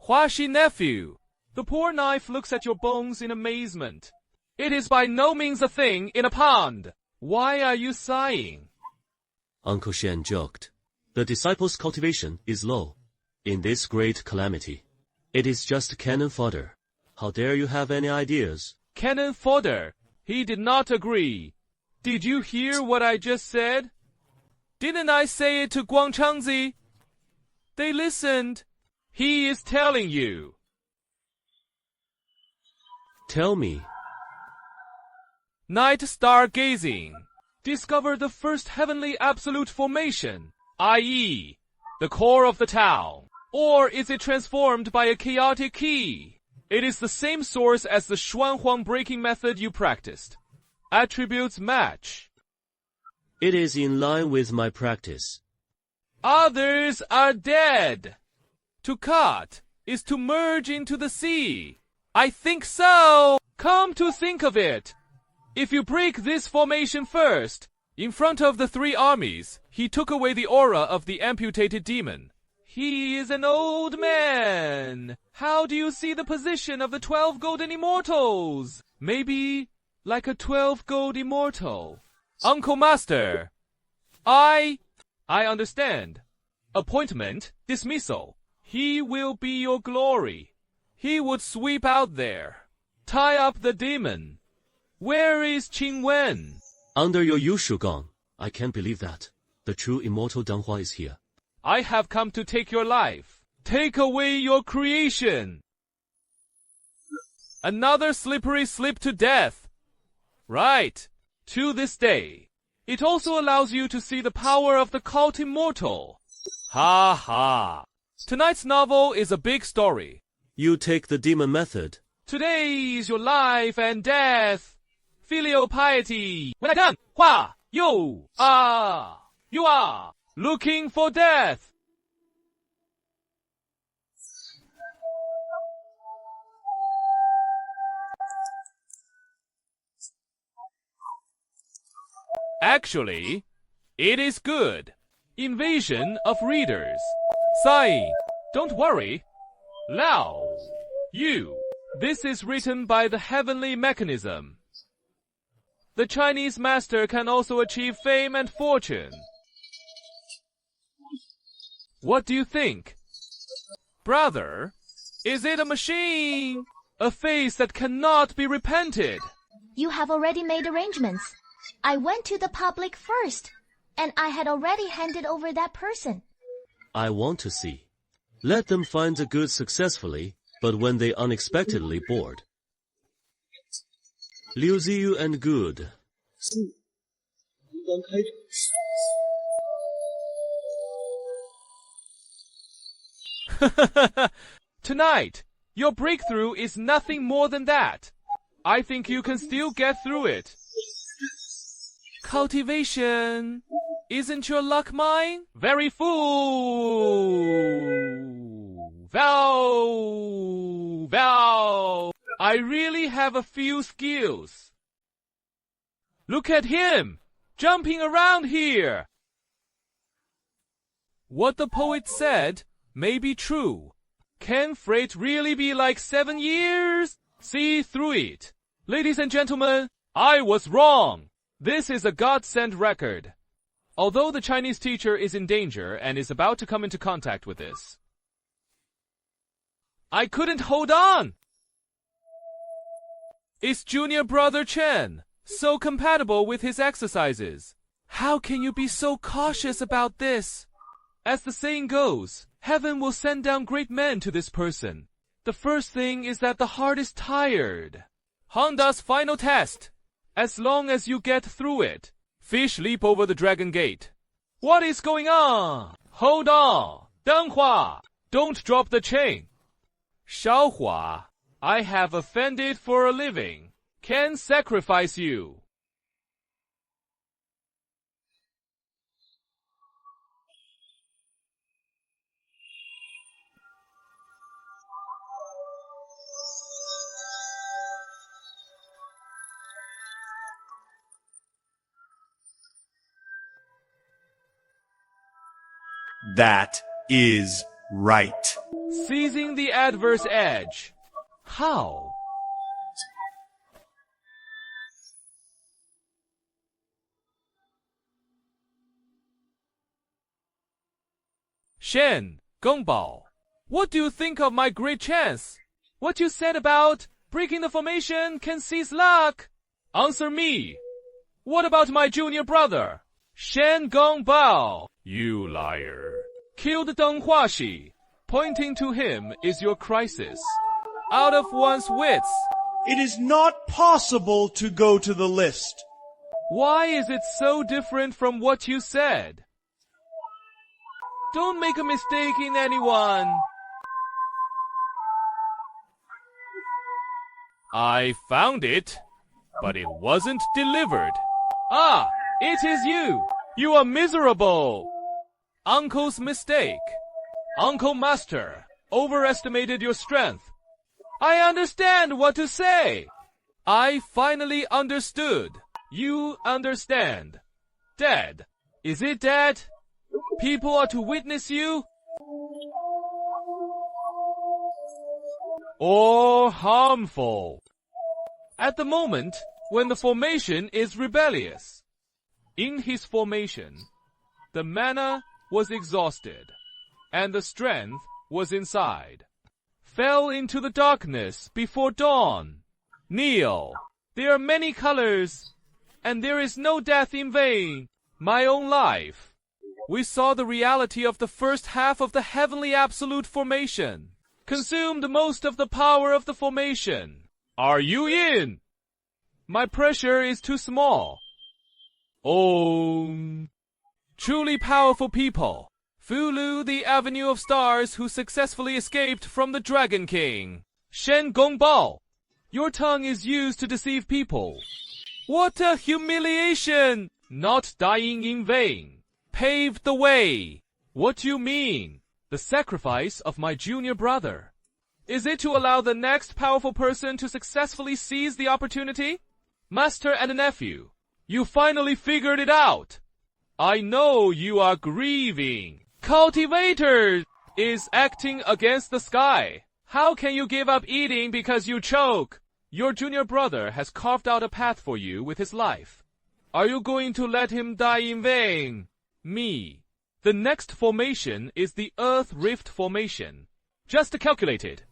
Huaxi nephew, the poor knife looks at your bones in amazement. It is by no means a thing in a pond. Why are you sighing? Uncle Shen joked. The disciple's cultivation is low. In this great calamity, it is just cannon fodder. How dare you have any ideas? Cannon fodder. He did not agree. Did you hear what I just said? Didn't I say it to Guangchangzi? They listened. He is telling you. Tell me. Night star gazing. Discover the first heavenly absolute formation, i.e., the core of the town. Or is it transformed by a chaotic key? It is the same source as the Xuanhuang breaking method you practiced. Attributes match. It is in line with my practice. Others are dead. To cut is to merge into the sea. I think so. Come to think of it. If you break this formation first, in front of the 3 armies, he took away the aura of the amputated demon. He is an old man. How do you see the position of the 12 golden immortals? Maybe like a 12 gold immortal. Uncle Master, I understand. Appointment, dismissal. He will be your glory. He would sweep out there. Tie up the demon. Where is Qing Wen? Under your Yushu gong. I can't believe that. The true immortal Danhua is here. I have come to take your life. Take away your creation. Another slippery slip to death. Right. To this day, it also allows you to see the power of the cult immortal. Ha ha. Tonight's novel is a big story. You take the demon method. Today is your life and death. Filial piety. When I done, Hua, you are looking for death. Actually, it is good. Invasion of readers. Sai, don't worry. Lao, you. This is written by the heavenly mechanism. The Chinese master can also achieve fame and fortune. What do you think? Brother, is it a machine? A face that cannot be repented? You have already made arrangements. I went to the public first, and I had already handed over that person. I want to see. Let them find the good successfully, but when they unexpectedly bored. Liu Ziyu and good. Tonight, your breakthrough is nothing more than that. I think you can still get through it. Cultivation. Isn't your luck mine? Very full. Vow. I really have a few skills. Look at him, jumping around here. What the poet said may be true. Can freight really be like 7 years? See through it. Ladies and gentlemen, I was wrong. This is a God-sent record. Although the Chinese teacher is in danger and is about to come into contact with this, I couldn't hold on. It's junior brother Chen, so compatible with his exercises. How can you be so cautious about this? As the saying goes, heaven will send down great men to this person. The first thing is that the heart is tired. Honda's final test. As long as you get through it, fish leap over the dragon gate. What is going on? Hold on. Danhua, don't drop the chain. Shaohua, I have offended for a living. Can sacrifice you. That is right. Seizing the adverse edge. How? Shen, Gongbao, what do you think of my great chance? What you said about breaking the formation can seize luck? Answer me. What about my junior brother? Shen Gongbao. You liar. Killed Deng Huaxi. Pointing to him is your crisis. Out of one's wits. It is not possible to go to the list. Why is it so different from what you said? Don't make a mistake in anyone. I found it, but it wasn't delivered. Ah, it is you. You are miserable. Uncle's mistake. Uncle Master overestimated your strength. I understand what to say. I finally understood. You understand. Dead. Is it dead? People are to witness you? Or harmful. At the moment when the formation is rebellious. In his formation, the mana was exhausted, and the strength was inside. Fell into the darkness before dawn. Kneel. There are many colors, and there is no death in vain. My own life. We saw the reality of the first half of the heavenly absolute formation. Consumed most of the power of the formation. Are you in? My pressure is too small. Om. Truly powerful people. Fulu, the Avenue of Stars, who successfully escaped from the Dragon King. Shen Gongbao. Your tongue is used to deceive people. What a humiliation! Not dying in vain. Paved the way. What do you mean? The sacrifice of my junior brother. Is it to allow the next powerful person to successfully seize the opportunity? Master and nephew, you finally figured it out. I know you are grieving. Cultivator is acting against the sky. How can you give up eating because you choke? Your junior brother has carved out a path for you with his life. Are you going to let him die in vain? Me. The next formation is the Earth Rift Formation. Just calculated.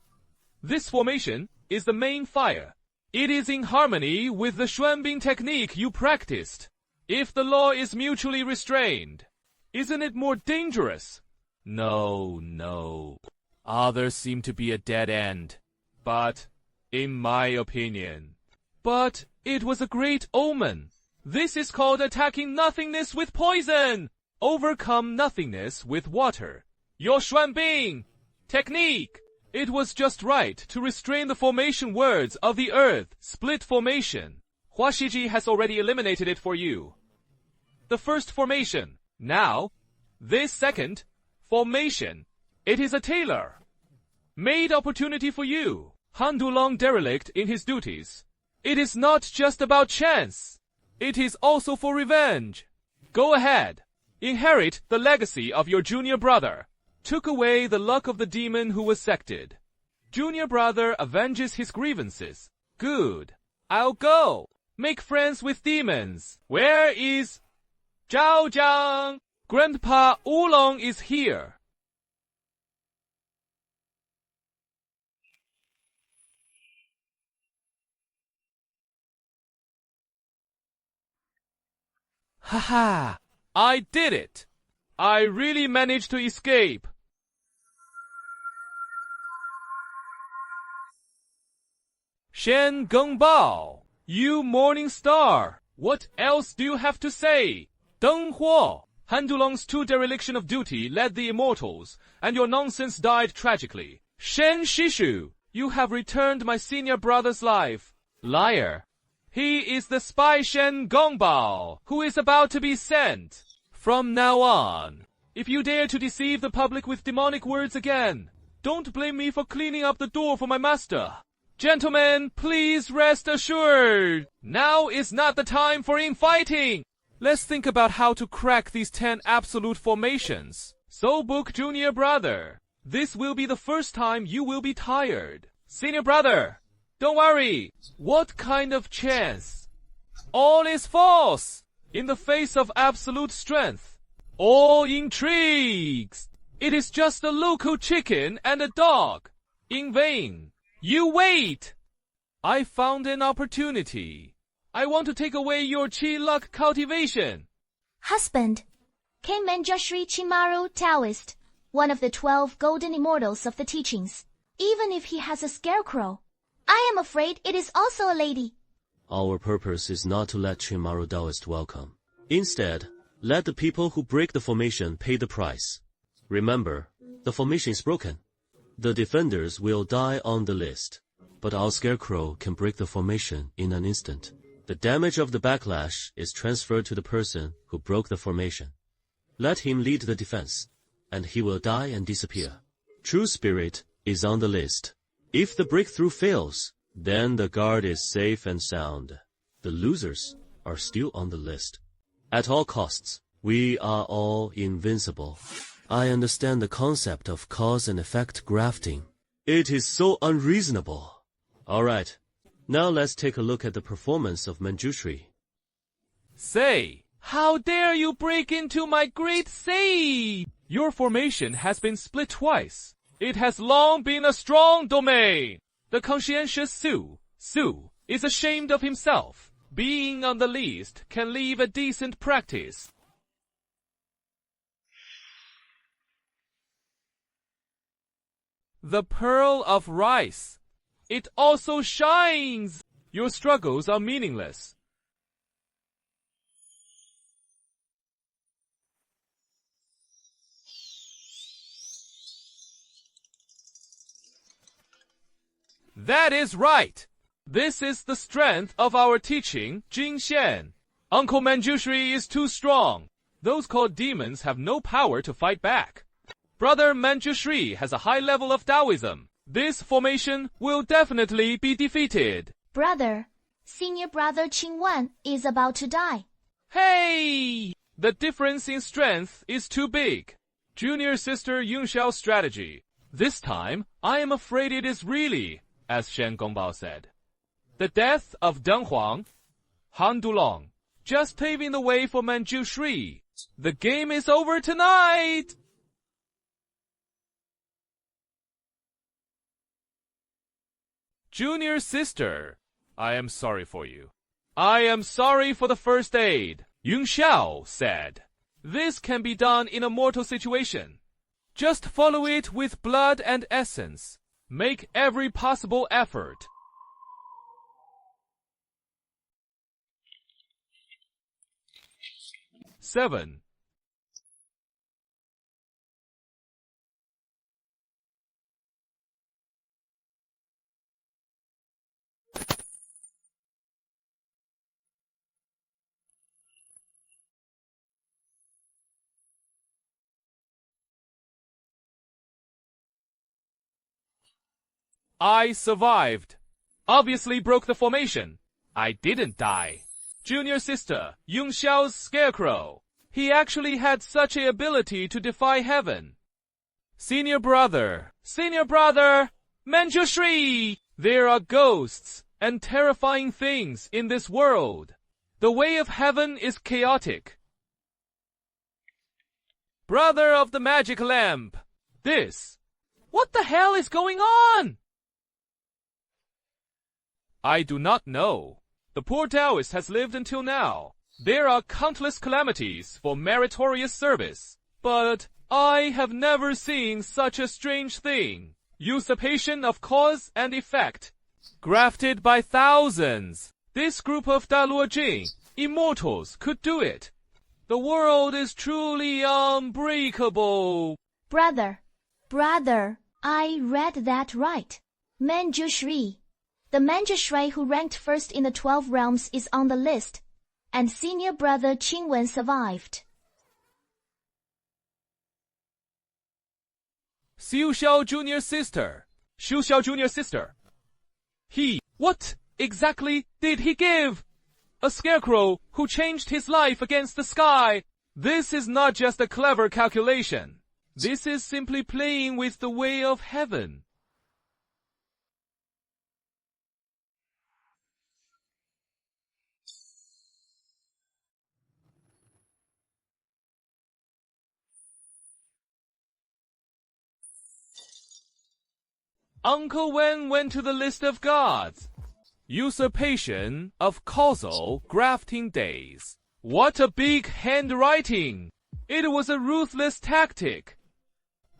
This formation is the main fire. It is in harmony with the Xuanbing technique you practiced. If the law is mutually restrained, isn't it more dangerous? No. Others seem to be a dead end. But, in my opinion. But, it was a great omen. This is called attacking nothingness with poison. Overcome nothingness with water. Your Xuanbing technique. It was just right to restrain the formation words of the earth split formation. Hua Shiji has already eliminated it for you. The first formation. Now, this second formation. It is a tailor. Made opportunity for you. Han Dulong derelict in his duties. It is not just about chance. It is also for revenge. Go ahead. Inherit the legacy of your junior brother. Took away the luck of the demon who was sected. Junior brother avenges his grievances. Good. I'll go. Make friends with demons. Where is Zhao Jiang? Grandpa Oolong is here. Haha! I did it! I really managed to escape. Shen Gongbao, you morning star, what else do you have to say? Deng Huo, Han Dulong's true dereliction of duty led the immortals, and your nonsense died tragically. Shen Shishu, you have returned my senior brother's life. Liar. He is the spy Shen Gongbao, who is about to be sent. From now on, if you dare to deceive the public with demonic words again, don't blame me for cleaning up the door for my master. Gentlemen, please rest assured. Now is not the time for infighting. Let's think about how to crack these 10 absolute formations. So book junior brother. This will be the first time you will be tired. Senior brother, don't worry. What kind of chance? All is false. In the face of absolute strength. All intrigues. It is just a local chicken and a dog. In vain. You wait. I found an opportunity. I want to take away your chi luck cultivation. Husband, came Manjushri Chimaru Taoist, one of the 12 golden immortals of the teachings. Even if he has a scarecrow, I am afraid it is also a lady. Our purpose is not to let Chimaru Taoist welcome. Instead, let the people who break the formation pay the price. Remember, the formation is broken. The defenders will die on the list. But our scarecrow can break the formation in an instant. The damage of the backlash is transferred to the person who broke the formation. Let him lead the defense, and he will die and disappear. True spirit is on the list. If the breakthrough fails, then the guard is safe and sound. The losers are still on the list. At all costs, we are all invincible. I understand the concept of cause and effect grafting. It is so unreasonable. Alright, now let's take a look at the performance of Manjushri. Say, how dare you break into my great save? Your formation has been split twice. It has long been a strong domain. The conscientious Su is ashamed of himself. Being on the list can leave a decent practice. The pearl of rice. It also shines. Your struggles are meaningless. That is right. This is the strength of our teaching, Jing Xian. Uncle Manjushri is too strong. Those called demons have no power to fight back. Brother Manjushri has a high level of Taoism. This formation will definitely be defeated. Brother, senior brother Qingwen is about to die. Hey! The difference in strength is too big. Junior sister Yunxiao's strategy. This time, I am afraid it is really, as Shen Gongbao said. The death of Deng Huang, Han Dulong, just paving the way for Manjushri. The game is over tonight! Junior sister, I am sorry for you. I am sorry for the first aid. Yun Xiao said, this can be done in a mortal situation. Just follow it with blood and essence. Make every possible effort. Seven. I survived. Obviously broke the formation. I didn't die. Junior sister, Yun Xiao's scarecrow. He actually had such a ability to defy heaven. Senior brother, Manjushri! There are ghosts and terrifying things in this world. The way of heaven is chaotic. Brother of the magic lamp. What the hell is going on? I do not know. The poor Taoist has lived until now. There are countless calamities for meritorious service. But I have never seen such a strange thing. Usurpation of cause and effect. Grafted by thousands. This group of Daluo Jing, immortals, could do it. The world is truly unbreakable. Brother, I read that right. Manjushri. The Manjushri who ranked first in the 12 realms is on the list, and senior brother Qingwen survived. Xu Xiao junior sister. What exactly did he give? A scarecrow who changed his life against the sky. This is not just a clever calculation. This is simply playing with the way of heaven. Uncle Wen went to the list of gods. Usurpation of causal grafting days. What a big handwriting! It was a ruthless tactic.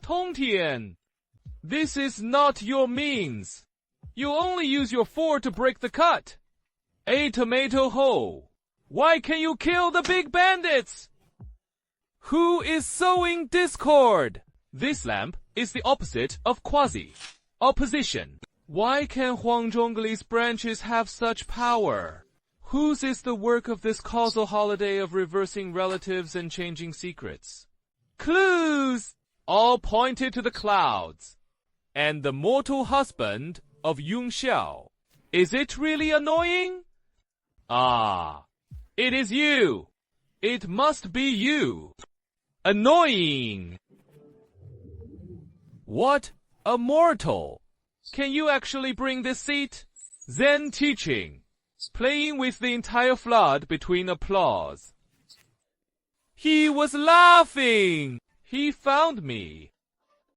Tongtian, this is not your means. You only use your 4 to break the cut. A tomato hole. Why can you kill the big bandits? Who is sowing discord? This lamp is the opposite of quasi. Opposition. Why can Huang Zhongli's branches have such power? Whose is the work of this causal holiday of reversing relatives and changing secrets? Clues! All pointed to the clouds. And the mortal husband of Yun Xiao. Is it really annoying? Ah, it is you. It must be you. Annoying. What a mortal. Can you actually bring this seat? Zen teaching. Playing with the entire flood between applause. He was laughing. He found me.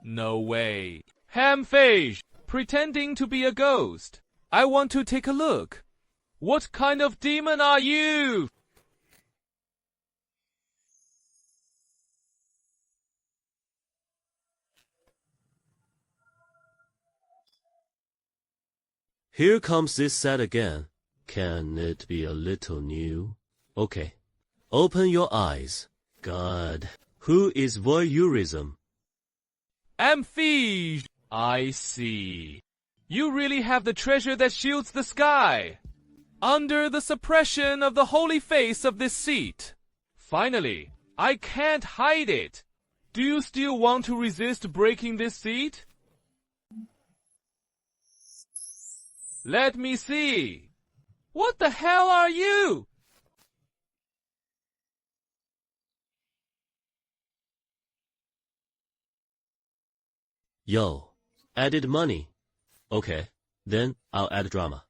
No way. Ham-fish, pretending to be a ghost. I want to take a look. What kind of demon are you? Here comes this set again. Can it be a little new? Okay. Open your eyes. God. Who is voyeurism? Amphige! I see. You really have the treasure that shields the sky. Under the suppression of the holy face of this seat. Finally, I can't hide it. Do you still want to resist breaking this seat? Let me see. What the hell are you? Yo. Added money. Okay. Then I'll add drama.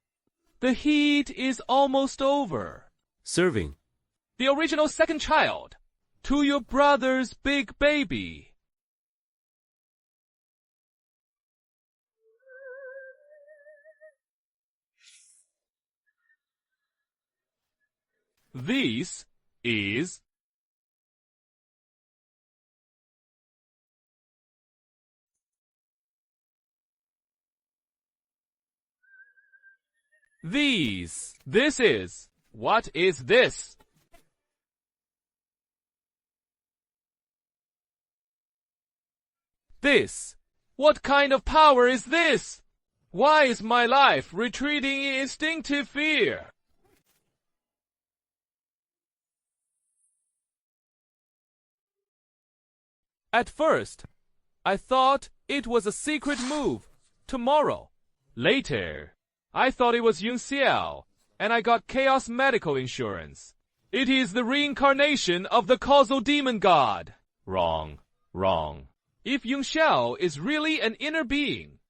The heat is almost over. Serving. The original second child. To your brother's big baby. This is these. This is. What is this? This. What kind of power is this? Why is my life retreating in instinctive fear? At first, I thought it was a secret move. Tomorrow. Later, I thought it was Yun Xiao, and I got Chaos Medical Insurance. It is the reincarnation of the causal demon god. Wrong. Wrong. If Yun Xiao is really an inner being,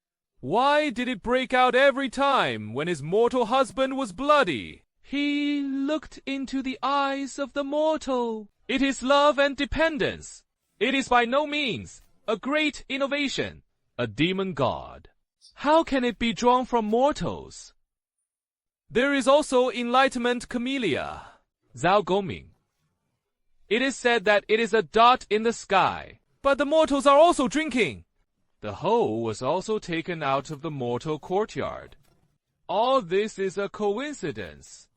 why did it break out every time when his mortal husband was bloody? He looked into the eyes of the mortal. It is love and dependence. It is by no means a great innovation, a demon god. How can it be drawn from mortals? There is also enlightenment camellia, Zhao Gongming. It is said that it is a dot in the sky, but the mortals are also drinking. The hoe was also taken out of the mortal courtyard. All this is a coincidence.